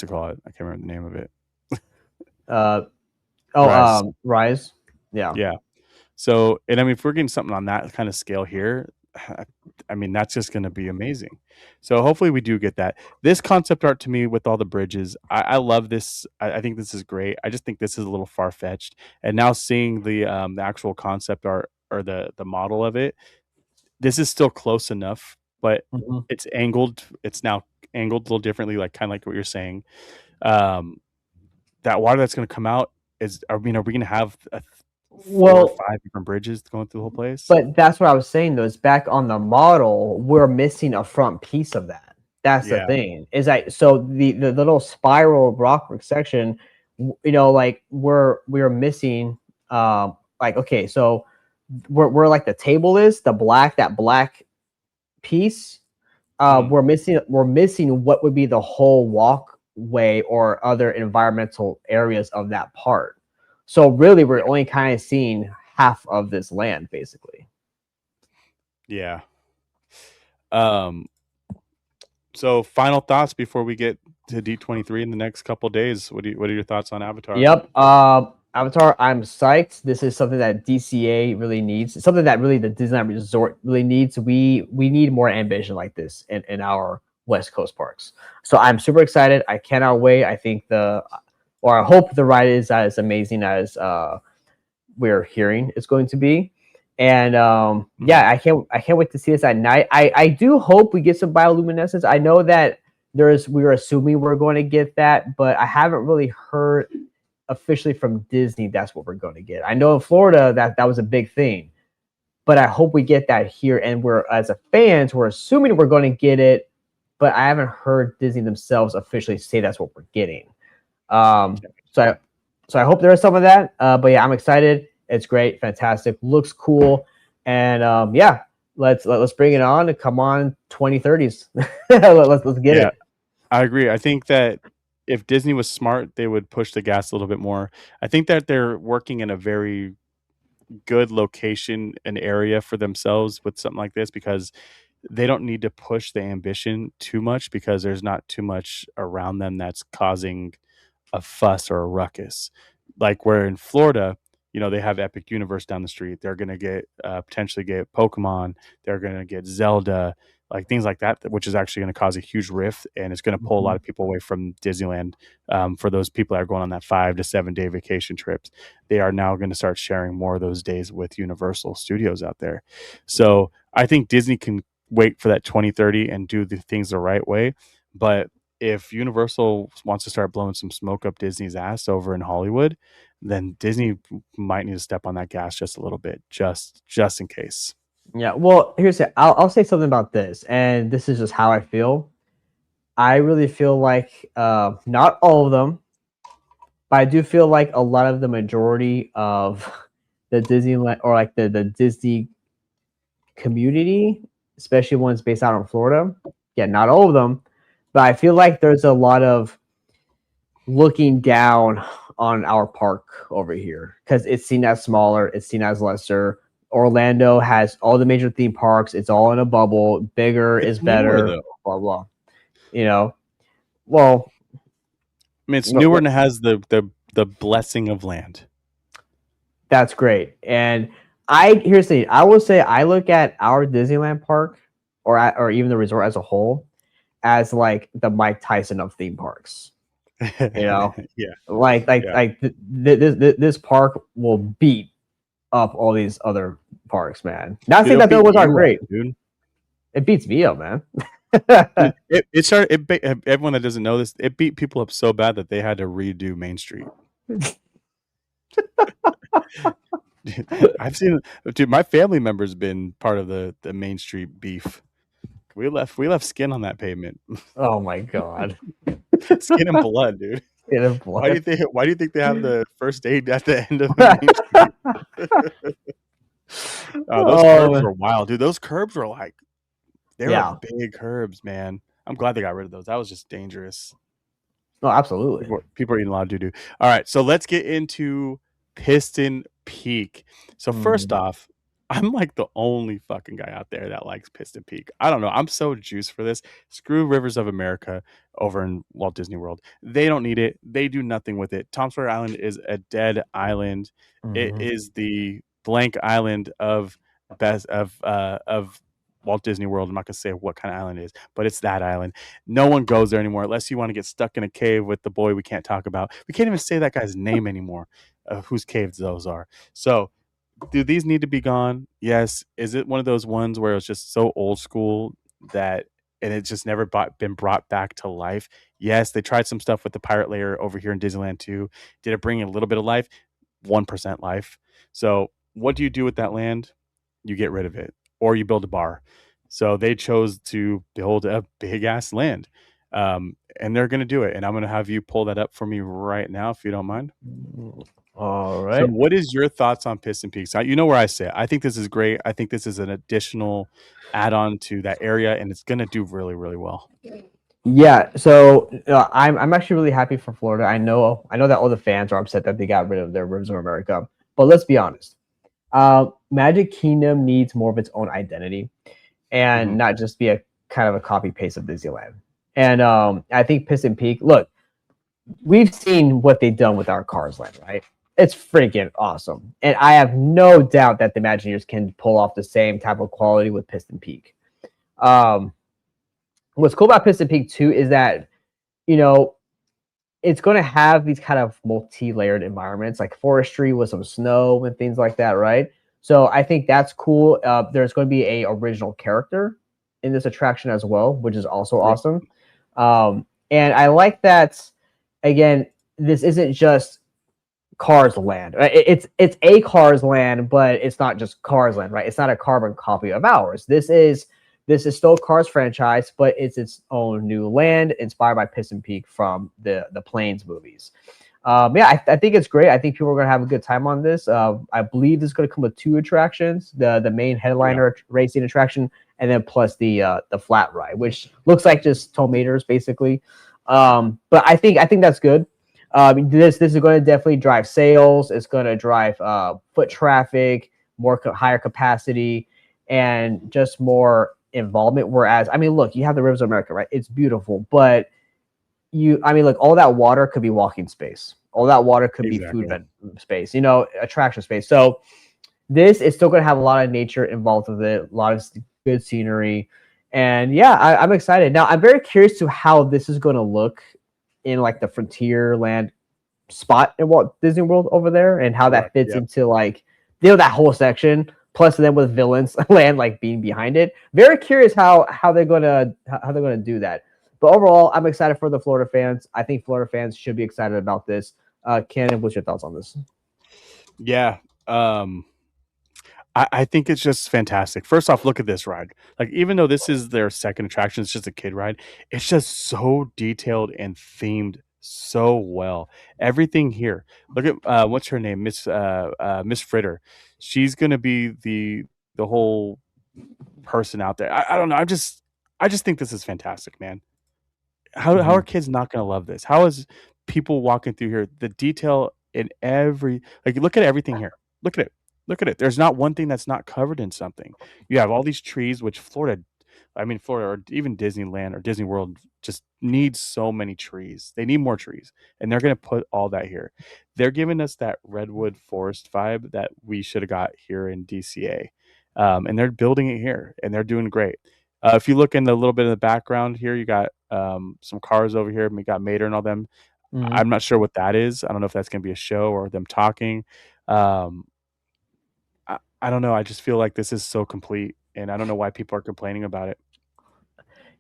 it called? I can't remember the name of it. Uh, Rise. Rise. Yeah. Yeah. So, and I mean, if we're getting something on that kind of scale here, I mean, that's just going to be amazing. So hopefully we do get that. This concept art to me with all the bridges, I love this. I think this is great. I just think this is a little far fetched. And now seeing the actual concept art or the model of it, this is still close enough, but Mhm. it's angled. It's now angled a little differently, like kind of like what you're saying. Um, that water that's going to come out is, I mean, are we going to have 4 or 5 different bridges going through the whole place? But that's what I was saying though, is back on the model, we're missing a front piece of that. That's the Yeah. thing. Is that so the little spiral rockwork section, like we're missing like okay, so we're like the table is the that black piece. We're missing what would be the whole walkway or other environmental areas of that part. So really we're only kind of seeing half of this land basically. Yeah. So final thoughts before we get to D23 in the next couple days. What are your thoughts on Avatar? Yep. Avatar, I'm psyched. This is something that DCA really needs. It's something that really the Disneyland Resort really needs. We need more ambition like this in our West Coast parks. So I'm super excited. I cannot wait. I think I hope the ride is as amazing as we're hearing it's going to be. And yeah, I can't wait to see this at night. I do hope we get some bioluminescence. I know that we were assuming we're going to get that, but I haven't really heard officially from Disney that's what we're going to get. I know in Florida that was a big thing, but I hope we get that here. And we're as a fans, we're assuming we're going to get it, but I haven't heard Disney themselves officially say that's what we're getting. So I hope there is some of that. But yeah, I'm excited. It's great, fantastic, looks cool, and yeah, let's bring it on. Come on, 2030s. let's get it. I agree. I think that if Disney was smart, they would push the gas a little bit more. I think that they're working in a very good location and area for themselves with something like this because they don't need to push the ambition too much because there's not too much around them that's causing a fuss or a ruckus. Like where in Florida, they have Epic Universe down the street. They're going to get potentially get Pokemon. They're going to get Zelda, like things like that, which is actually going to cause a huge rift and it's going to pull a lot of people away from Disneyland. For those people that are going on that 5 to 7 day vacation trips, they are now going to start sharing more of those days with Universal Studios out there. So I think Disney can wait for that 2030 and do the things the right way. But if Universal wants to start blowing some smoke up Disney's ass over in Hollywood, then Disney might need to step on that gas just a little bit, just in case. Yeah. Well, I'll say something about this, and this is just how I feel. I really feel like not all of them, but I do feel like a lot of the majority of the Disneyland or like the Disney community, especially ones based out in Florida. Yeah, not all of them, but I feel like there's a lot of looking down on our park over here because it's seen as smaller, it's seen as lesser. Orlando has all the major theme parks. It's all in a bubble. Bigger is better. Newer, though. Blah blah. Well, I mean, it's newer and it has the blessing of land. That's great. And here's the thing. I will say I look at our Disneyland park or even the resort as a whole as like the Mike Tyson of theme parks. Yeah. This park will beat up all these other parks, man. Not saying that the other ones aren't great, dude. It beats me up, man. Everyone that doesn't know this, it beat people up so bad that they had to redo Main Street. I've seen, dude. My family member's been part of the Main Street beef. We left skin on that pavement. Oh my god, skin and blood, dude. Skin and blood. Why do you think they have the first aid at the end of the Main Street? Those curbs were wild, dude. Those curbs were like, they were big curbs, man. I'm glad they got rid of those. That was just dangerous. Oh, absolutely. People are eating a lot of doo-doo. All right, so let's get into Piston Peak. So first off, I'm like the only fucking guy out there that likes Piston Peak. I don't know. I'm so juiced for this. Screw Rivers of America over in Walt Disney World. They don't need it. They do nothing with it. Tom Sawyer Island is a dead island. It Mhm. is the blank island of Walt Disney World. I'm not gonna say what kind of island it is, but it's that island. No one goes there anymore unless you want to get stuck in a cave with the boy we can't talk about. We can't even say that guy's name anymore. Whose caves those are. So do these need to be gone? Yes. Is it one of those ones where it's just so old school that and it's just never been brought back to life? Yes, they tried some stuff with the pirate layer over here in Disneyland too. Did it bring a little bit of life? 1% life. So what do you do with that land? You get rid of it or you build a bar. So they chose to build a big ass land. And they're going to do it. And I'm going to have you pull that up for me right now, if you don't mind. All So, right. what is your thoughts on Piston Peaks? You know where I sit. I think this is great. I think this is an additional add-on to that area, and it's going to do really, really well. Yeah, so I'm actually really happy for Florida. I know that all the fans are upset that they got rid of their Rivers of America, but let's be honest. Magic Kingdom needs more of its own identity and Hmm. not just be a kind of a copy paste of Disneyland. And I think Piston Peak. Look, we've seen what they've done with our Cars Land, right? It's freaking awesome, and I have no doubt that the Imagineers can pull off the same type of quality with Piston Peak. Um, what's cool about Piston Peak too is that you know it's going to have these kind of multi-layered environments like forestry with some snow and things like that, right? So I think that's cool. There's going to be a original character in this attraction as well, which is also Yep. awesome. And I like that. Again, this isn't just Cars Land. It's a Cars Land, but it's not just Cars Land, right? It's not a carbon copy of ours. This is still Cars franchise, but it's its own new land inspired by Piston Peak from the Planes movies. Yeah, I think it's great. I think people are going to have a good time on this. I believe it's going to come with two attractions: the main Yeah. headliner racing attraction, and then plus the flat ride, which looks like just tow-meters basically. But I think that's good. This is going to definitely drive sales. It's going to drive foot traffic, higher capacity, and just more involvement. Whereas, I mean, look, you have the Rivers of America, right? It's beautiful, but I mean, look, all that water could be walking space. All that water could be food Exactly. space. Attraction space. So this is still going to have a lot of nature involved with it, a lot of good scenery, and yeah, I'm excited. Now, I'm very curious to how this is going to look in like the Frontierland spot in Walt Disney World over there, and how that Correct. fits Yep. into like that whole section. Plus, then with Villains Land like being behind it, very curious how they're gonna do that. But overall, I'm excited for the Florida fans. I think Florida fans should be excited about this. Cannon, what's your thoughts on this? Yeah. I think it's just fantastic. First off, look at this ride. Like, even though this is their second attraction, it's just a kid ride. It's just so detailed and themed so well. Everything here. Look at what's her name, Miss Fritter. She's gonna be the whole person out there. I don't know. I just think this is fantastic, man. How Mm-hmm. are kids not gonna love this? How is people walking through here? The detail in every like look at everything here. Look at it. Look at it. There's not one thing that's not covered in something. You have all these trees, which Florida or even Disneyland or Disney World just needs so many trees. They need more trees, and they're gonna put all that here. They're giving us that redwood forest vibe that we should have got here in DCA, and they're building it here, and they're doing great. If you look in the little bit of the background here, you got some cars over here. We got Mater and all them. Mm-hmm. I'm not sure what that is. I don't know if that's going to be a show or them talking. Um, I don't know. I just feel like this is so complete, and I don't know why people are complaining about it.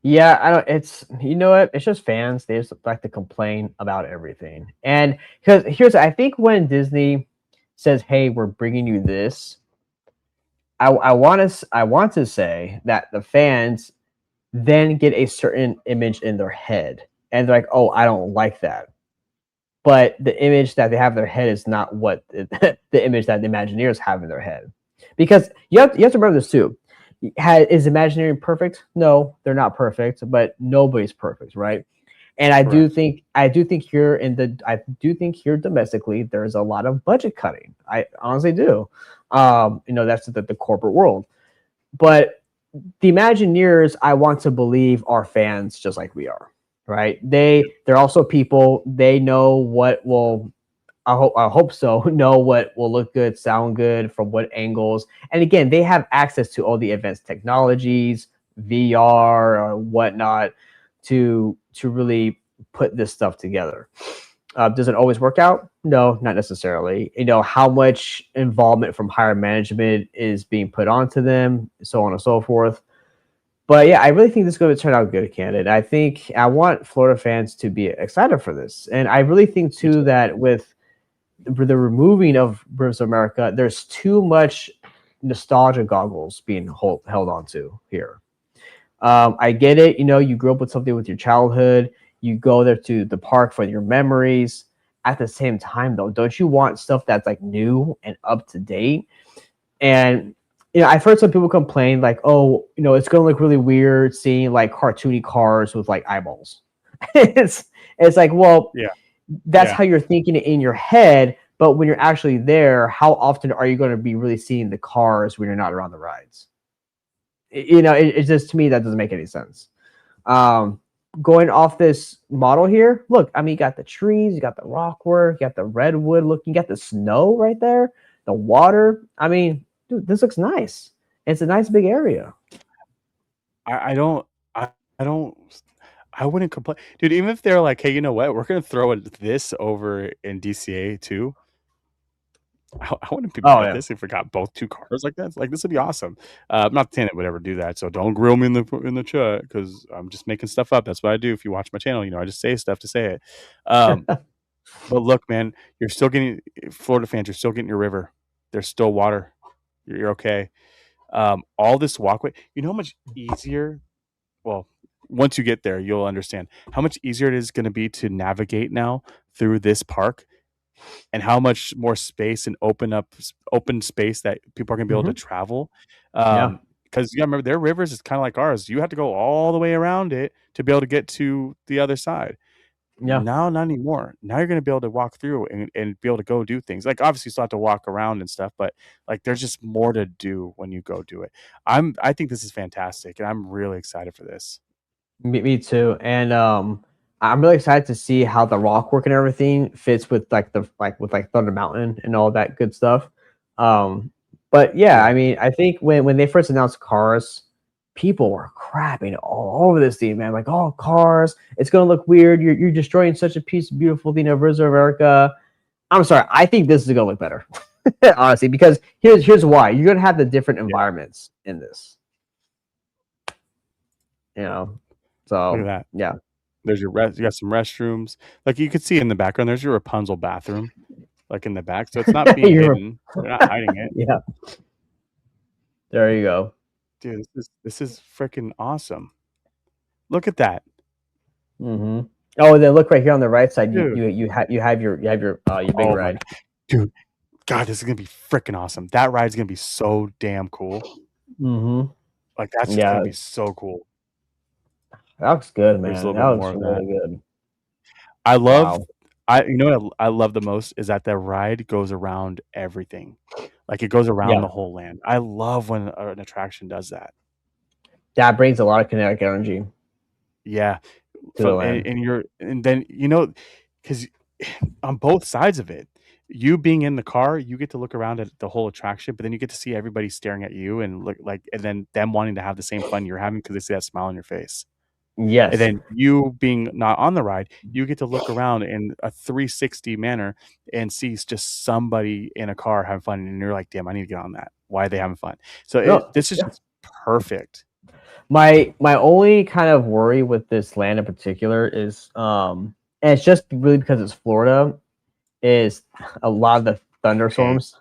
Yeah, I don't. It's you know what? It's just fans. They just like to complain about everything. And because I think when Disney says, "Hey, we're bringing you this," I want to say that the fans then get a certain image in their head, and they're like, "Oh, I don't like that." But the image that they have in their head is not what the image that the Imagineers have in their head, because you have to remember this too. Is Imagineering perfect? No, they're not perfect, but nobody's perfect, right? And Correct. I do think here domestically there's a lot of budget cutting. I honestly do. That's the corporate world. But the Imagineers, I want to believe, are fans just like we are, right? They're also people. They know what will. I hope so. Know what will look good, sound good, from what angles, and again, they have access to all the advanced technologies, VR or whatnot, to really put this stuff together. Does it always work out? No, not necessarily. How much involvement from higher management is being put onto them, so on and so forth. But yeah, I really think this is going to turn out good, candidate. I think I want Florida fans to be excited for this, and I really think Me too too. that with the removing of Rivers of America, there's too much nostalgia goggles being held on to here. I get it. You grew up with something with your childhood. You go there to the park for your memories. At the same time, though, don't you want stuff that's like new and up to date? And I've heard some people complain like, oh, it's gonna look really weird seeing like cartoony cars with like eyeballs. it's it's like, well, Yeah. that's Yeah. how you're thinking it in your head. But when you're actually there, how often are you going to be really seeing the cars when you're not around the rides? It just, to me, that doesn't make any sense. Um, Going off this model here, look, I mean, you got the trees, you got the rock work, you got the redwood looking, you got the snow right there, the water. I mean, dude, this looks nice. It's a nice big area. I don't. I don't. I wouldn't complain, dude. Even if they're like, "Hey, you know what? We're gonna throw this over in DCA too." I wouldn't be mad Oh at yeah. this if we got both two cars like that. Like this would be awesome. I'm not saying it would ever do that, so don't grill me in the chat because I'm just making stuff up. That's what I do. If you watch my channel, I just say stuff to say it. Um, but look, man, you're still getting Florida fans. You're still getting your river. There's still water. You're okay. All this walkway. You know how much easier. Well, once you get there, you'll understand how much easier it is going to be to navigate now through this park and how much more space and open space that people are going to be able to Hmm. travel. Yeah. Because you got to remember, their rivers is kind of like ours. You have to go all the way around it to be able to get to the other side. Yeah. Now, not anymore. Now you're going to be able to walk through and be able to go do things. Like obviously, you still have to walk around and stuff, but like there's just more to do when you go do it. I think this is fantastic, and I'm really excited for this. Me too. And I'm really excited to see how the rock work and everything fits with like Thunder Mountain and all that good stuff. Um, but yeah, Yeah, I mean, I think when they first announced Cars, people were crapping all over this thing, man. Like, oh, Cars, it's gonna look weird. You're destroying such a piece of beautiful thing of Rivers of America. I'm sorry, I think this is gonna look better. Honestly, because here's why. You're gonna have the different yeah. environments in this, you know. Look at So that. yeah. There's your rest. You got some restrooms. Like you could see in the background, there's your Rapunzel bathroom, like in the back. So it's not being You're hidden. They're not hiding it. yeah, there you go. Dude, this is freaking awesome. Look at that, Hmm. Oh, and then look right here on the right side. You dude. you you have your big Oh my ride. god, dude. God, this is gonna be freaking awesome. That ride's gonna be so damn cool. Hmm. Like that's just gonna Yeah, be so cool. that looks good, There's a man. little That bit looks more of that. really good. I love. Wow. I love the most is that the ride goes around everything. Like it goes around Yeah, the whole land. I love when an attraction does that. that brings a lot of kinetic energy Yeah, to the from land. and then because on both sides of it, you being in the car, you get to look around at the whole attraction, but then you get to see everybody staring at you and look like, and then them wanting to have the same fun you're having because they see that smile on your face. And Yes. then you being not on the ride, you get to look around in a 360 manner and see just somebody in a car having fun, and you're like, "Damn, I need to get on that. Why are they having fun?" So No. this is Yeah. just perfect. My only kind of worry with this land in particular is and it's just really because it's Florida, is a lot of the Paint. thunderstorms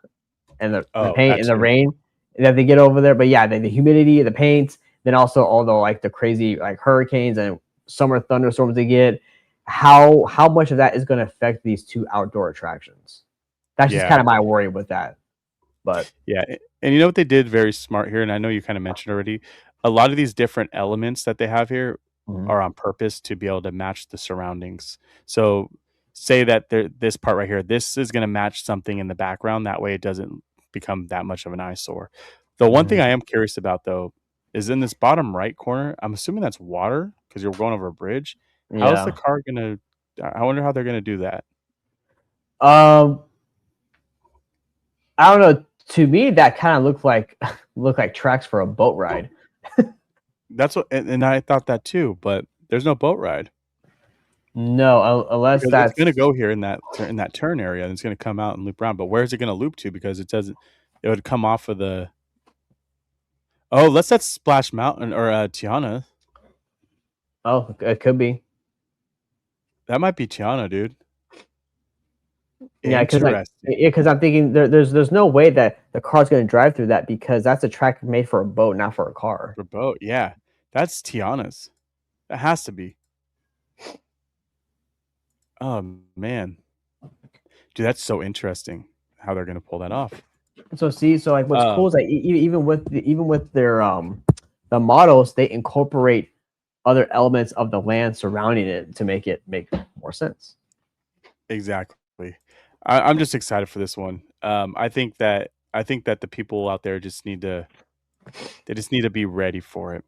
and the Oh, paint that and the too. rain that they get over there. But yeah, the humidity, the paint, then also all the like the crazy like hurricanes and summer thunderstorms they get. How much of that is going to affect these two outdoor attractions? That's just Yeah. kind of my worry with that. But Yeah, and you know what they did very smart here, and I know you kinda mentioned already, a lot of these different elements that they have here, Mhm. are on purpose to be able to match the surroundings. So say that this part right here, this is going to match something in the background. That way it doesn't become that much of an eyesore. The one thing Mhm. I am curious about though is in this bottom right corner. I'm assuming that's water because you're going over a bridge. How's the Yeah. car gonna? I wonder how they're gonna do that. Um, I don't know. To me, that kind of looked like looked like tracks for a boat ride. That's what, and I thought that too. But there's no boat ride No, unless because it's gonna that's go here in that turn area, and it's gonna come out and loop around. But where's it gonna loop to? Because it doesn't. It would come off of the. Oh, let's that's Splash Mountain or Tiana. oh, it could be. That might be Tiana, dude. Yeah, because like Interesting. yeah, because I'm thinking there's no way that the car's going to drive through that because that's a track made for a boat, not for a car. For boat, yeah. That's Tiana's. That has to be. Oh man. Dude, that's so interesting how they're gonna pull that off. So see, so like what's cool Um, is like even with their the models, they incorporate other elements of the land surrounding it to make it make more sense. exactly. I'm just excited for this one. I think that the people out there just need to be ready for it.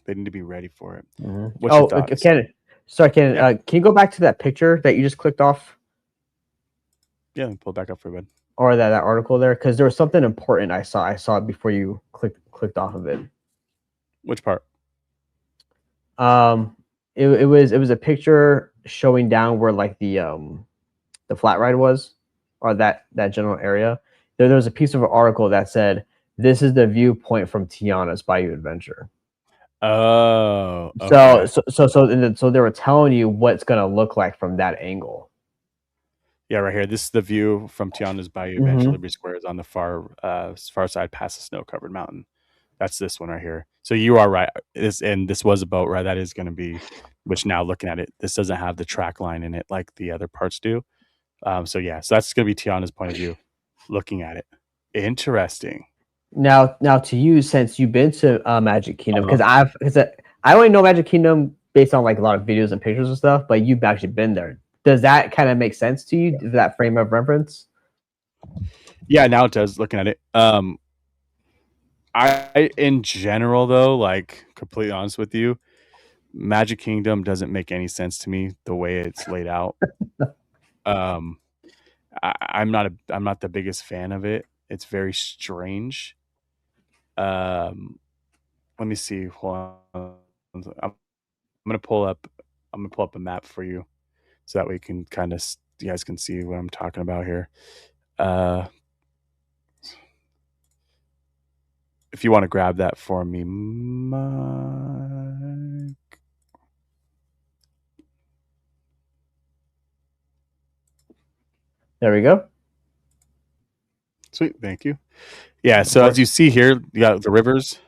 They need to be ready for it. Mhm. What's your Oh, thoughts? Ken, sorry, Ken. Yeah, Can you go back to that picture that you just clicked off, yeah. Let me pull it back up for a bit. or that article there? Because there was something important I saw. I saw it before you clicked off of it. Which part? It was a picture showing down where like the flat ride was, or that general area. There was a piece of an article that said this is the viewpoint from Tiana's Bayou Adventure. Oh, So okay. so so so, and then, so they were telling you what it's gonna look like from that angle. Yeah, right here. This is the view from Tiana's Bayou Adventure. Hmm. Liberty Square is on the far side past the snow-covered mountain. That's this one right here. So you are right. This was a boat ride. That is going to be, which now looking at it, this doesn't have the track line in it like the other parts do. So yeah, so that's going to be Tiana's point of view, looking at it. Interesting. Now to you, since you've been to Magic Kingdom, Uh-huh. because I only know Magic Kingdom based on like a lot of videos and pictures and stuff, but you've actually been there. Does that kind of make sense to you? That frame of reference? Yeah, now it does. Looking at it, I in general though, like completely honest with you, Magic Kingdom doesn't make any sense to me the way it's laid out. Um, I'm not the biggest fan of it. It's very strange. Um, let me see. Hold on. I'm gonna pull up. I'm gonna pull up a map for you, so that way you can kind of you guys can see what I'm talking about here. Uh, if you want to grab that for me, Mike. There we go. Sweet, thank you. Yeah. Of So as you course. see here, you got the rivers.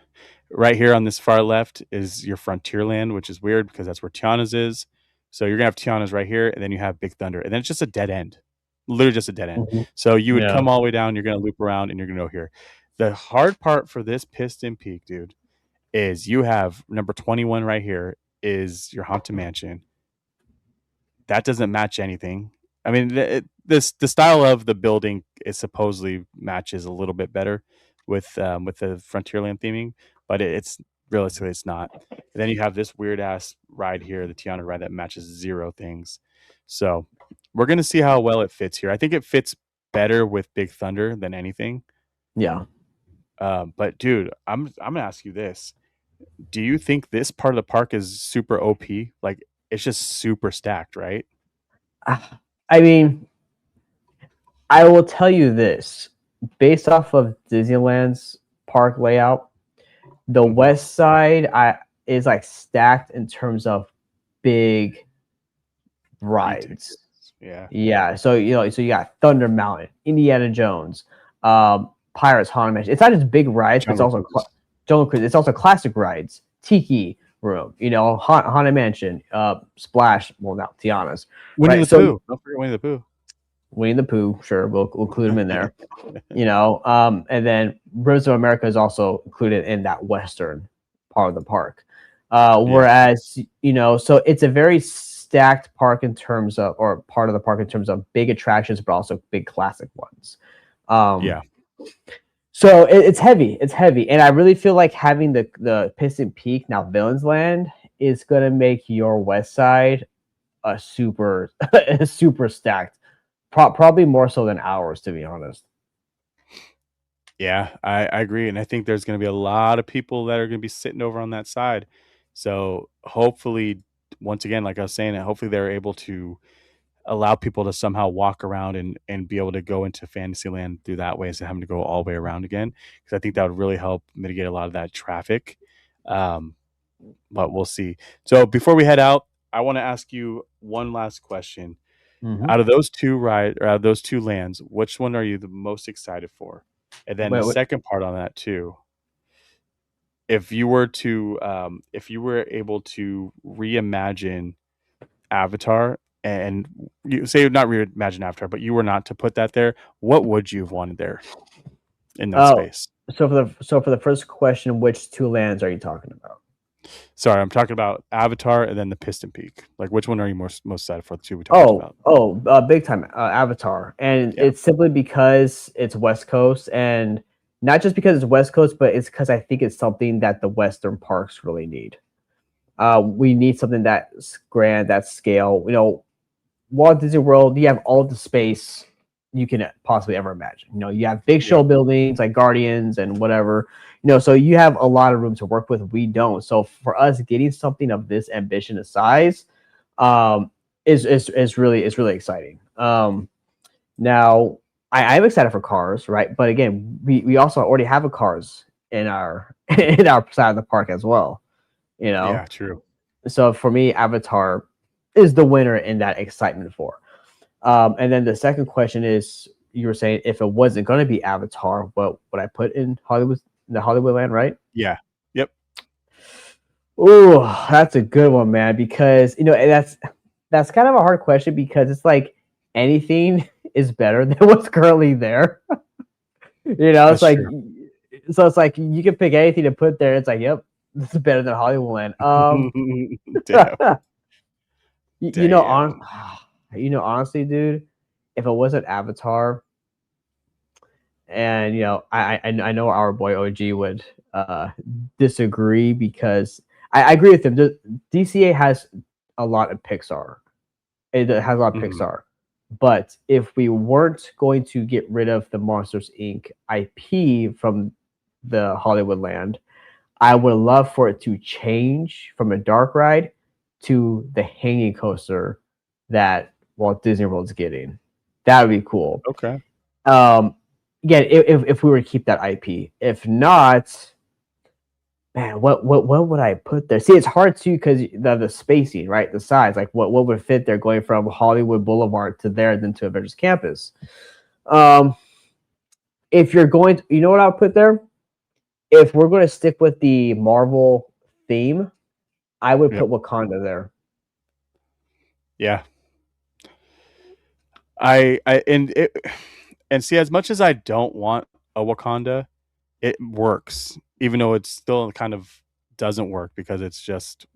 Right here on this far left is your Frontierland, which is weird because that's where Tiana's is. So you're gonna have Tiana's right here, and then you have Big Thunder, and then it's just a dead end, literally just a dead end. Mhm. So you would Yeah. come all the way down, you're gonna loop around, and you're gonna go here. The hard part for this Piston Peak, dude, is you have number 21 right here is your Haunted Mansion. That doesn't match anything. I mean, the style of the building is supposedly matches a little bit better with the Frontierland theming, but it's realistically it's not. And then you have this weird ass ride here, the Tiana ride that matches zero things. So we're gonna see how well it fits here. I think it fits better with Big Thunder than anything. Yeah. But dude, I'm gonna ask you this: do you think this part of the park is super OP? Like it's just super stacked, right? Ah, I mean, I will tell you this: based off of Disneyland's park layout, the Mm-hmm. west side I is like stacked in terms of big Details. rides. Yeah. Yeah, so so you got Thunder Mountain, Indiana Jones, Pirates Haunted Mansion. It's not just big rides, but it's Jungle also Cruise. Jungle Cruise. It's also classic rides, Tiki Room, Haunted Mansion, Splash. Well, now Tiana's, Winnie right? the So Pooh. Don't forget Winnie the Pooh. Winnie the Pooh, sure, we'll include him in there. And then Rivers of America is also included in that western part of the park. Yeah. Whereas, so it's a very stacked park in terms of, or part of the park in terms of big attractions, but also big classic ones. Um, Yeah. so it's heavy. It's heavy, and I really feel like having the Piston Peak now Villains Land is gonna make your West Side a super super stacked. Probably more so than ours, to be honest. Yeah, I agree. And I think there's going to be a lot of people that are going to be sitting over on that side. So hopefully, once again, like I was saying, hopefully they're able to allow people to somehow walk around and be able to go into Fantasyland through that way instead of having to go all the way around again. Because I think that would really help mitigate a lot of that traffic. Um, but we'll see. So before we head out, I want to ask you one last question. Hmm. Out of those two or out of those two lands, which one are you the most excited for? And then the Wait, wait. second part on that too, if you were able to reimagine Avatar and you say not reimagine Avatar, but you were not to put that there, what would you have wanted there in that Oh, space? so for the first question, which two lands are you talking about? Sorry, I'm talking about Avatar and then the Piston Peak. Like, which one are you most excited for? The two we talked about. Big time Avatar, and Yeah, it's simply because it's West Coast, and not just because it's West Coast, but it's because I think it's something that the Western parks really need. We need something that's grand, that scale. Walt Disney World, you have all the space you can possibly ever imagine. You have big show yeah, buildings like Guardians and whatever. So you have a lot of room to work with. We don't. So for us, getting something of this ambition and size, um, is really exciting. Now I'm excited for Cars, right? But again, we also already have a Cars in our in our side of the park as well. You know, yeah. True. so for me, Avatar is the winner in that excitement for. And then the second question is, you were saying if it wasn't going to be Avatar, what would I put in Hollywood, the Hollywood land, right? Yeah. Yep. Oh, that's a good one, man. Because and that's kind of a hard question because it's like anything is better than what's currently there. It's That's like true. so it's like you can pick anything to put there. It's like, yep, this is better than Hollywood land. Damn. you know, on, Damn. honestly, dude, if it wasn't Avatar, and I know our boy OG would disagree because I agree with him. DCA has a lot of Pixar. It has a lot of Mhm. Pixar. But if we weren't going to get rid of the Monsters Inc. IP from the Hollywood land, I would love for it to change from a dark ride to the hanging coaster that Walt Disney World's getting. That would be cool. Okay. Um, Again, if we were to keep that IP, if not, man, what would I put there? See, it's hard too because the spacing, right? The size, like what would fit there, going from Hollywood Boulevard to there, then to Avengers Campus. Um, if you're going, to, what I'll put there. If we're going to stick with the Marvel theme, I would Yep. put Wakanda there. Yeah. I and see, as much as I don't want a Wakanda, it works, even though it still kind of doesn't work because it's just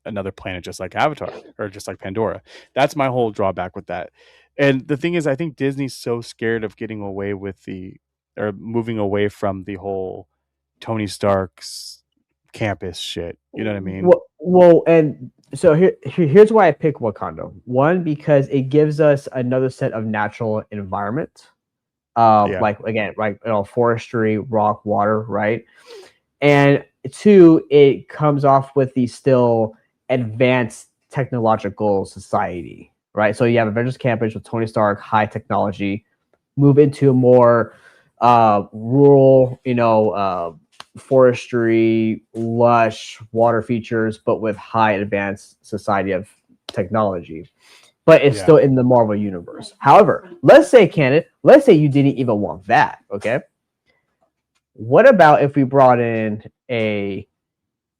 another planet, just like Avatar or just like Pandora. That's my whole drawback with that. And the thing is, I think Disney's so scared of getting away with or moving away from the whole Tony Stark's campus shit. You know what I mean? Well, and so here's why I pick Wakanda. One, because it gives us another set of natural environment. Yeah. Like again, right, forestry, rock, water, right? And two, it comes off with the still advanced technological society, right? So you have Avengers Campus with Tony Stark, high technology, move into a more rural, forestry, lush water features, but with high advanced society of technology. But it's Yeah. still in the Marvel universe. However, let's say you didn't even want that. Okay. What about if we brought in a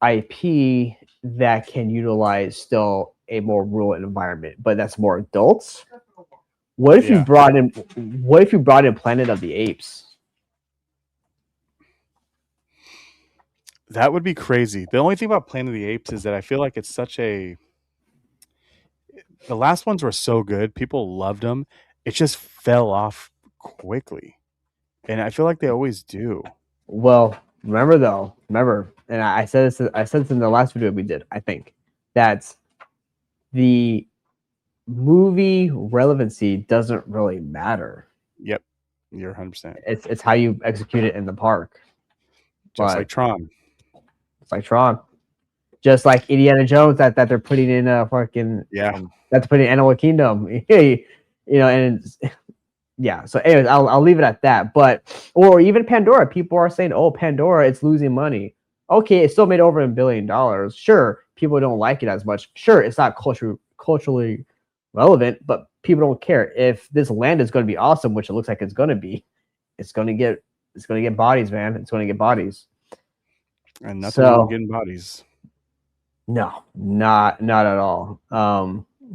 IP that can utilize still a more rural environment, but that's more adults? What if you Yeah. brought in Planet of the Apes? That would be crazy. The only thing about Planet of the Apes is that I feel like it's such a the last ones were so good. People loved them. It just fell off quickly. And I feel like they always do. Well, remember, and I said this in the last video we did. I think that the movie relevancy doesn't really matter. Yep. You're 100%. It's how you execute it in the park. Just But like Tron. it's like Tron, just like Indiana Jones that they're putting in a fucking Yeah. that's putting in Animal Kingdom. You know, and yeah. So, anyways, I'll leave it at that. But or even Pandora, people are saying, "Oh, Pandora, it's losing money." Okay, it still made over $1 billion. Sure, people don't like it as much. Sure, it's not culturally relevant, but people don't care. If this land is going to be awesome, which it looks like it's going to be, it's going to get bodies, man. It's going to get bodies. And nothing wrong with So getting bodies. no, not at all.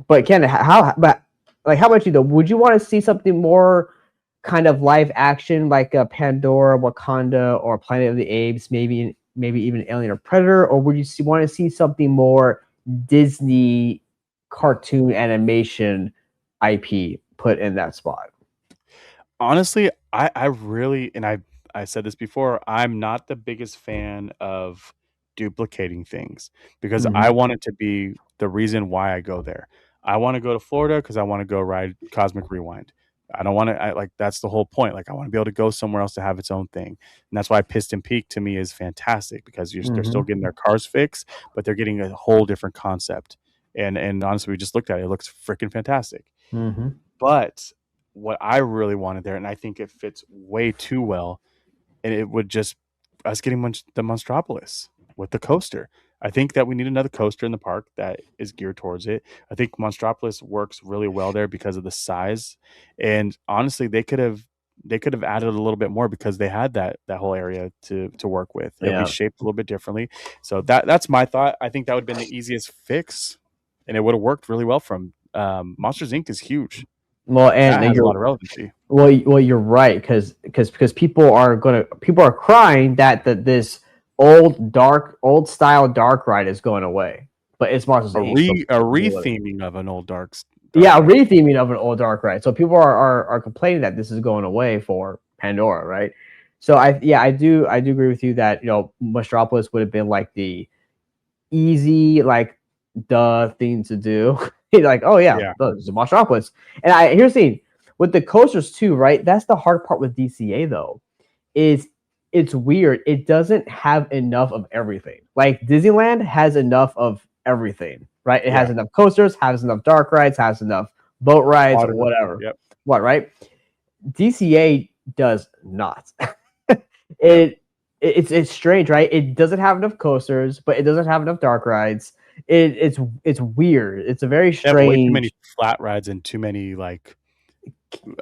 But Ken, how about you though? Would you want to see something more kind of live action, like Pandora, Wakanda, or Planet of the Apes, maybe even Alien or Predator, or would you want to see something more Disney cartoon animation IP put in that spot? Honestly, I really, and I said this before, I'm not the biggest fan of duplicating things because I Mm-hmm. want it to be the reason why I go there. I want to go to Florida because I want to go ride Cosmic Rewind. I don't want to, like, that's the whole point. Like, I want to be able to go somewhere else to have its own thing. And that's why Piston Peak to me is fantastic because they're still Mm-hmm. getting their cars fixed, but they're getting a whole different concept. And honestly, we just looked at it. It looks freaking fantastic. Mm-hmm. But what I really wanted there, and I think it fits way too well, and it would just us getting the Monstropolis with the coaster. I think that we need another coaster in the park that is geared towards it. I think Monstropolis works really well there because of the size, and honestly, they could have added a little bit more because they had that whole area to work with. It'll be Yeah. shaped a little bit differently. So that's my thought. I think that would have been the easiest fix, and it would have worked really well from Monsters Inc. is huge. Well, That and has a you're lot of relevancy. well, you're right because people are crying that this old style dark ride is going away, but it's Monsters Inc. So A retheming of an old dark yeah, a ride. retheming of an old dark ride. So people are complaining that this is going away for Pandora, right? So I do agree with you that Metropolis would have been like the easy like the thing to do. Like, oh yeah, Yeah. it's a Metropolis. And here's the thing with the coasters too, right? That's the hard part with DCA though. Is it's weird. It doesn't have enough of everything. Like Disneyland has enough of everything, right? It Yeah. has enough coasters, has enough dark rides, has enough boat rides, Water. whatever. Yep. What, right? DCA does not. Yep. It's strange, right? It doesn't have enough coasters, but it doesn't have enough dark rides. It's weird. It's a very They have way too many strange flat rides and too many like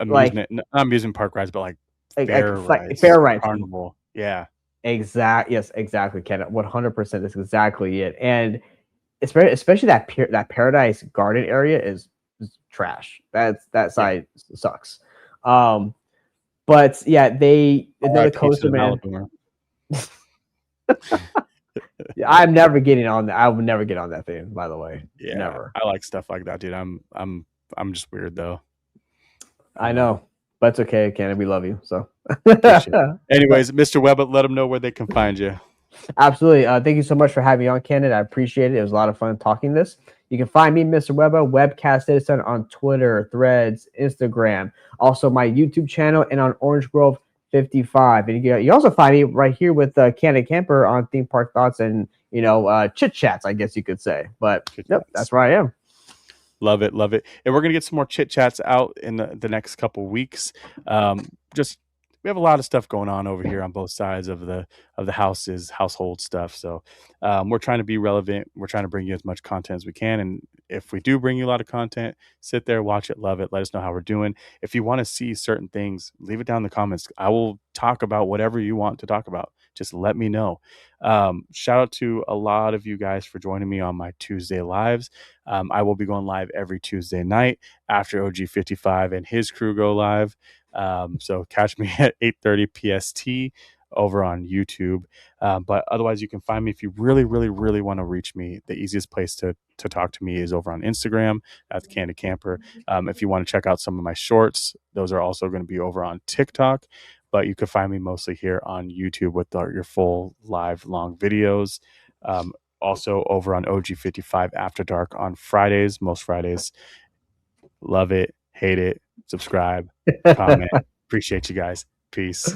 like not amusement park rides, but like fair like rides, fair rides. carnival. Yeah. Yes, exactly, Ken. 100%. That's exactly it. And especially that Paradise Garden area is trash. That Yeah. side sucks. But yeah, another RIP to coaster, the man. Malibu. I'm never getting on that. I would never get on that thing. By the way, Yeah. never. I like stuff like that, dude. I'm just weird though. I know, but it's okay, Ken. We love you. So Appreciate it. Anyways, Mr. Webb, let them know where they can find you. absolutely. Thank you so much for having me on, Ken. I appreciate it. It was a lot of fun talking this. You can find me, Mr. Webber, Webcast Citizen on Twitter, Threads, Instagram, also my YouTube channel, and on Orange Grove 55. And you also find me right here with Canada Camper on Theme Park Thoughts and chit chats, I guess you could say. But yep, that's where I am. Love it, love it. And we're gonna get some more chit chats out in the next couple weeks. Just we have a lot of stuff going on over here on both sides of the household stuff. So we're trying to be relevant. We're trying to bring you as much content as we can. And if we do bring you a lot of content, sit there, watch it, love it. Let us know how we're doing. If you want to see certain things, leave it down in the comments. I will talk about whatever you want to talk about. Just let me know. Shout out to a lot of you guys for joining me on my Tuesday lives. I will be going live every Tuesday night after OG55 and his crew go live. So catch me at 8:30 PST over on YouTube. But otherwise, you can find me if you really, really, really want to reach me. The easiest place to talk to me is over on Instagram at the Candid Camper. If you want to check out some of my shorts, those are also going to be over on TikTok. But you can find me mostly here on YouTube with your full live long videos. Also over on OG55 After Dark on Fridays, most Fridays. Love it, hate it, subscribe, comment. Appreciate you guys. Peace.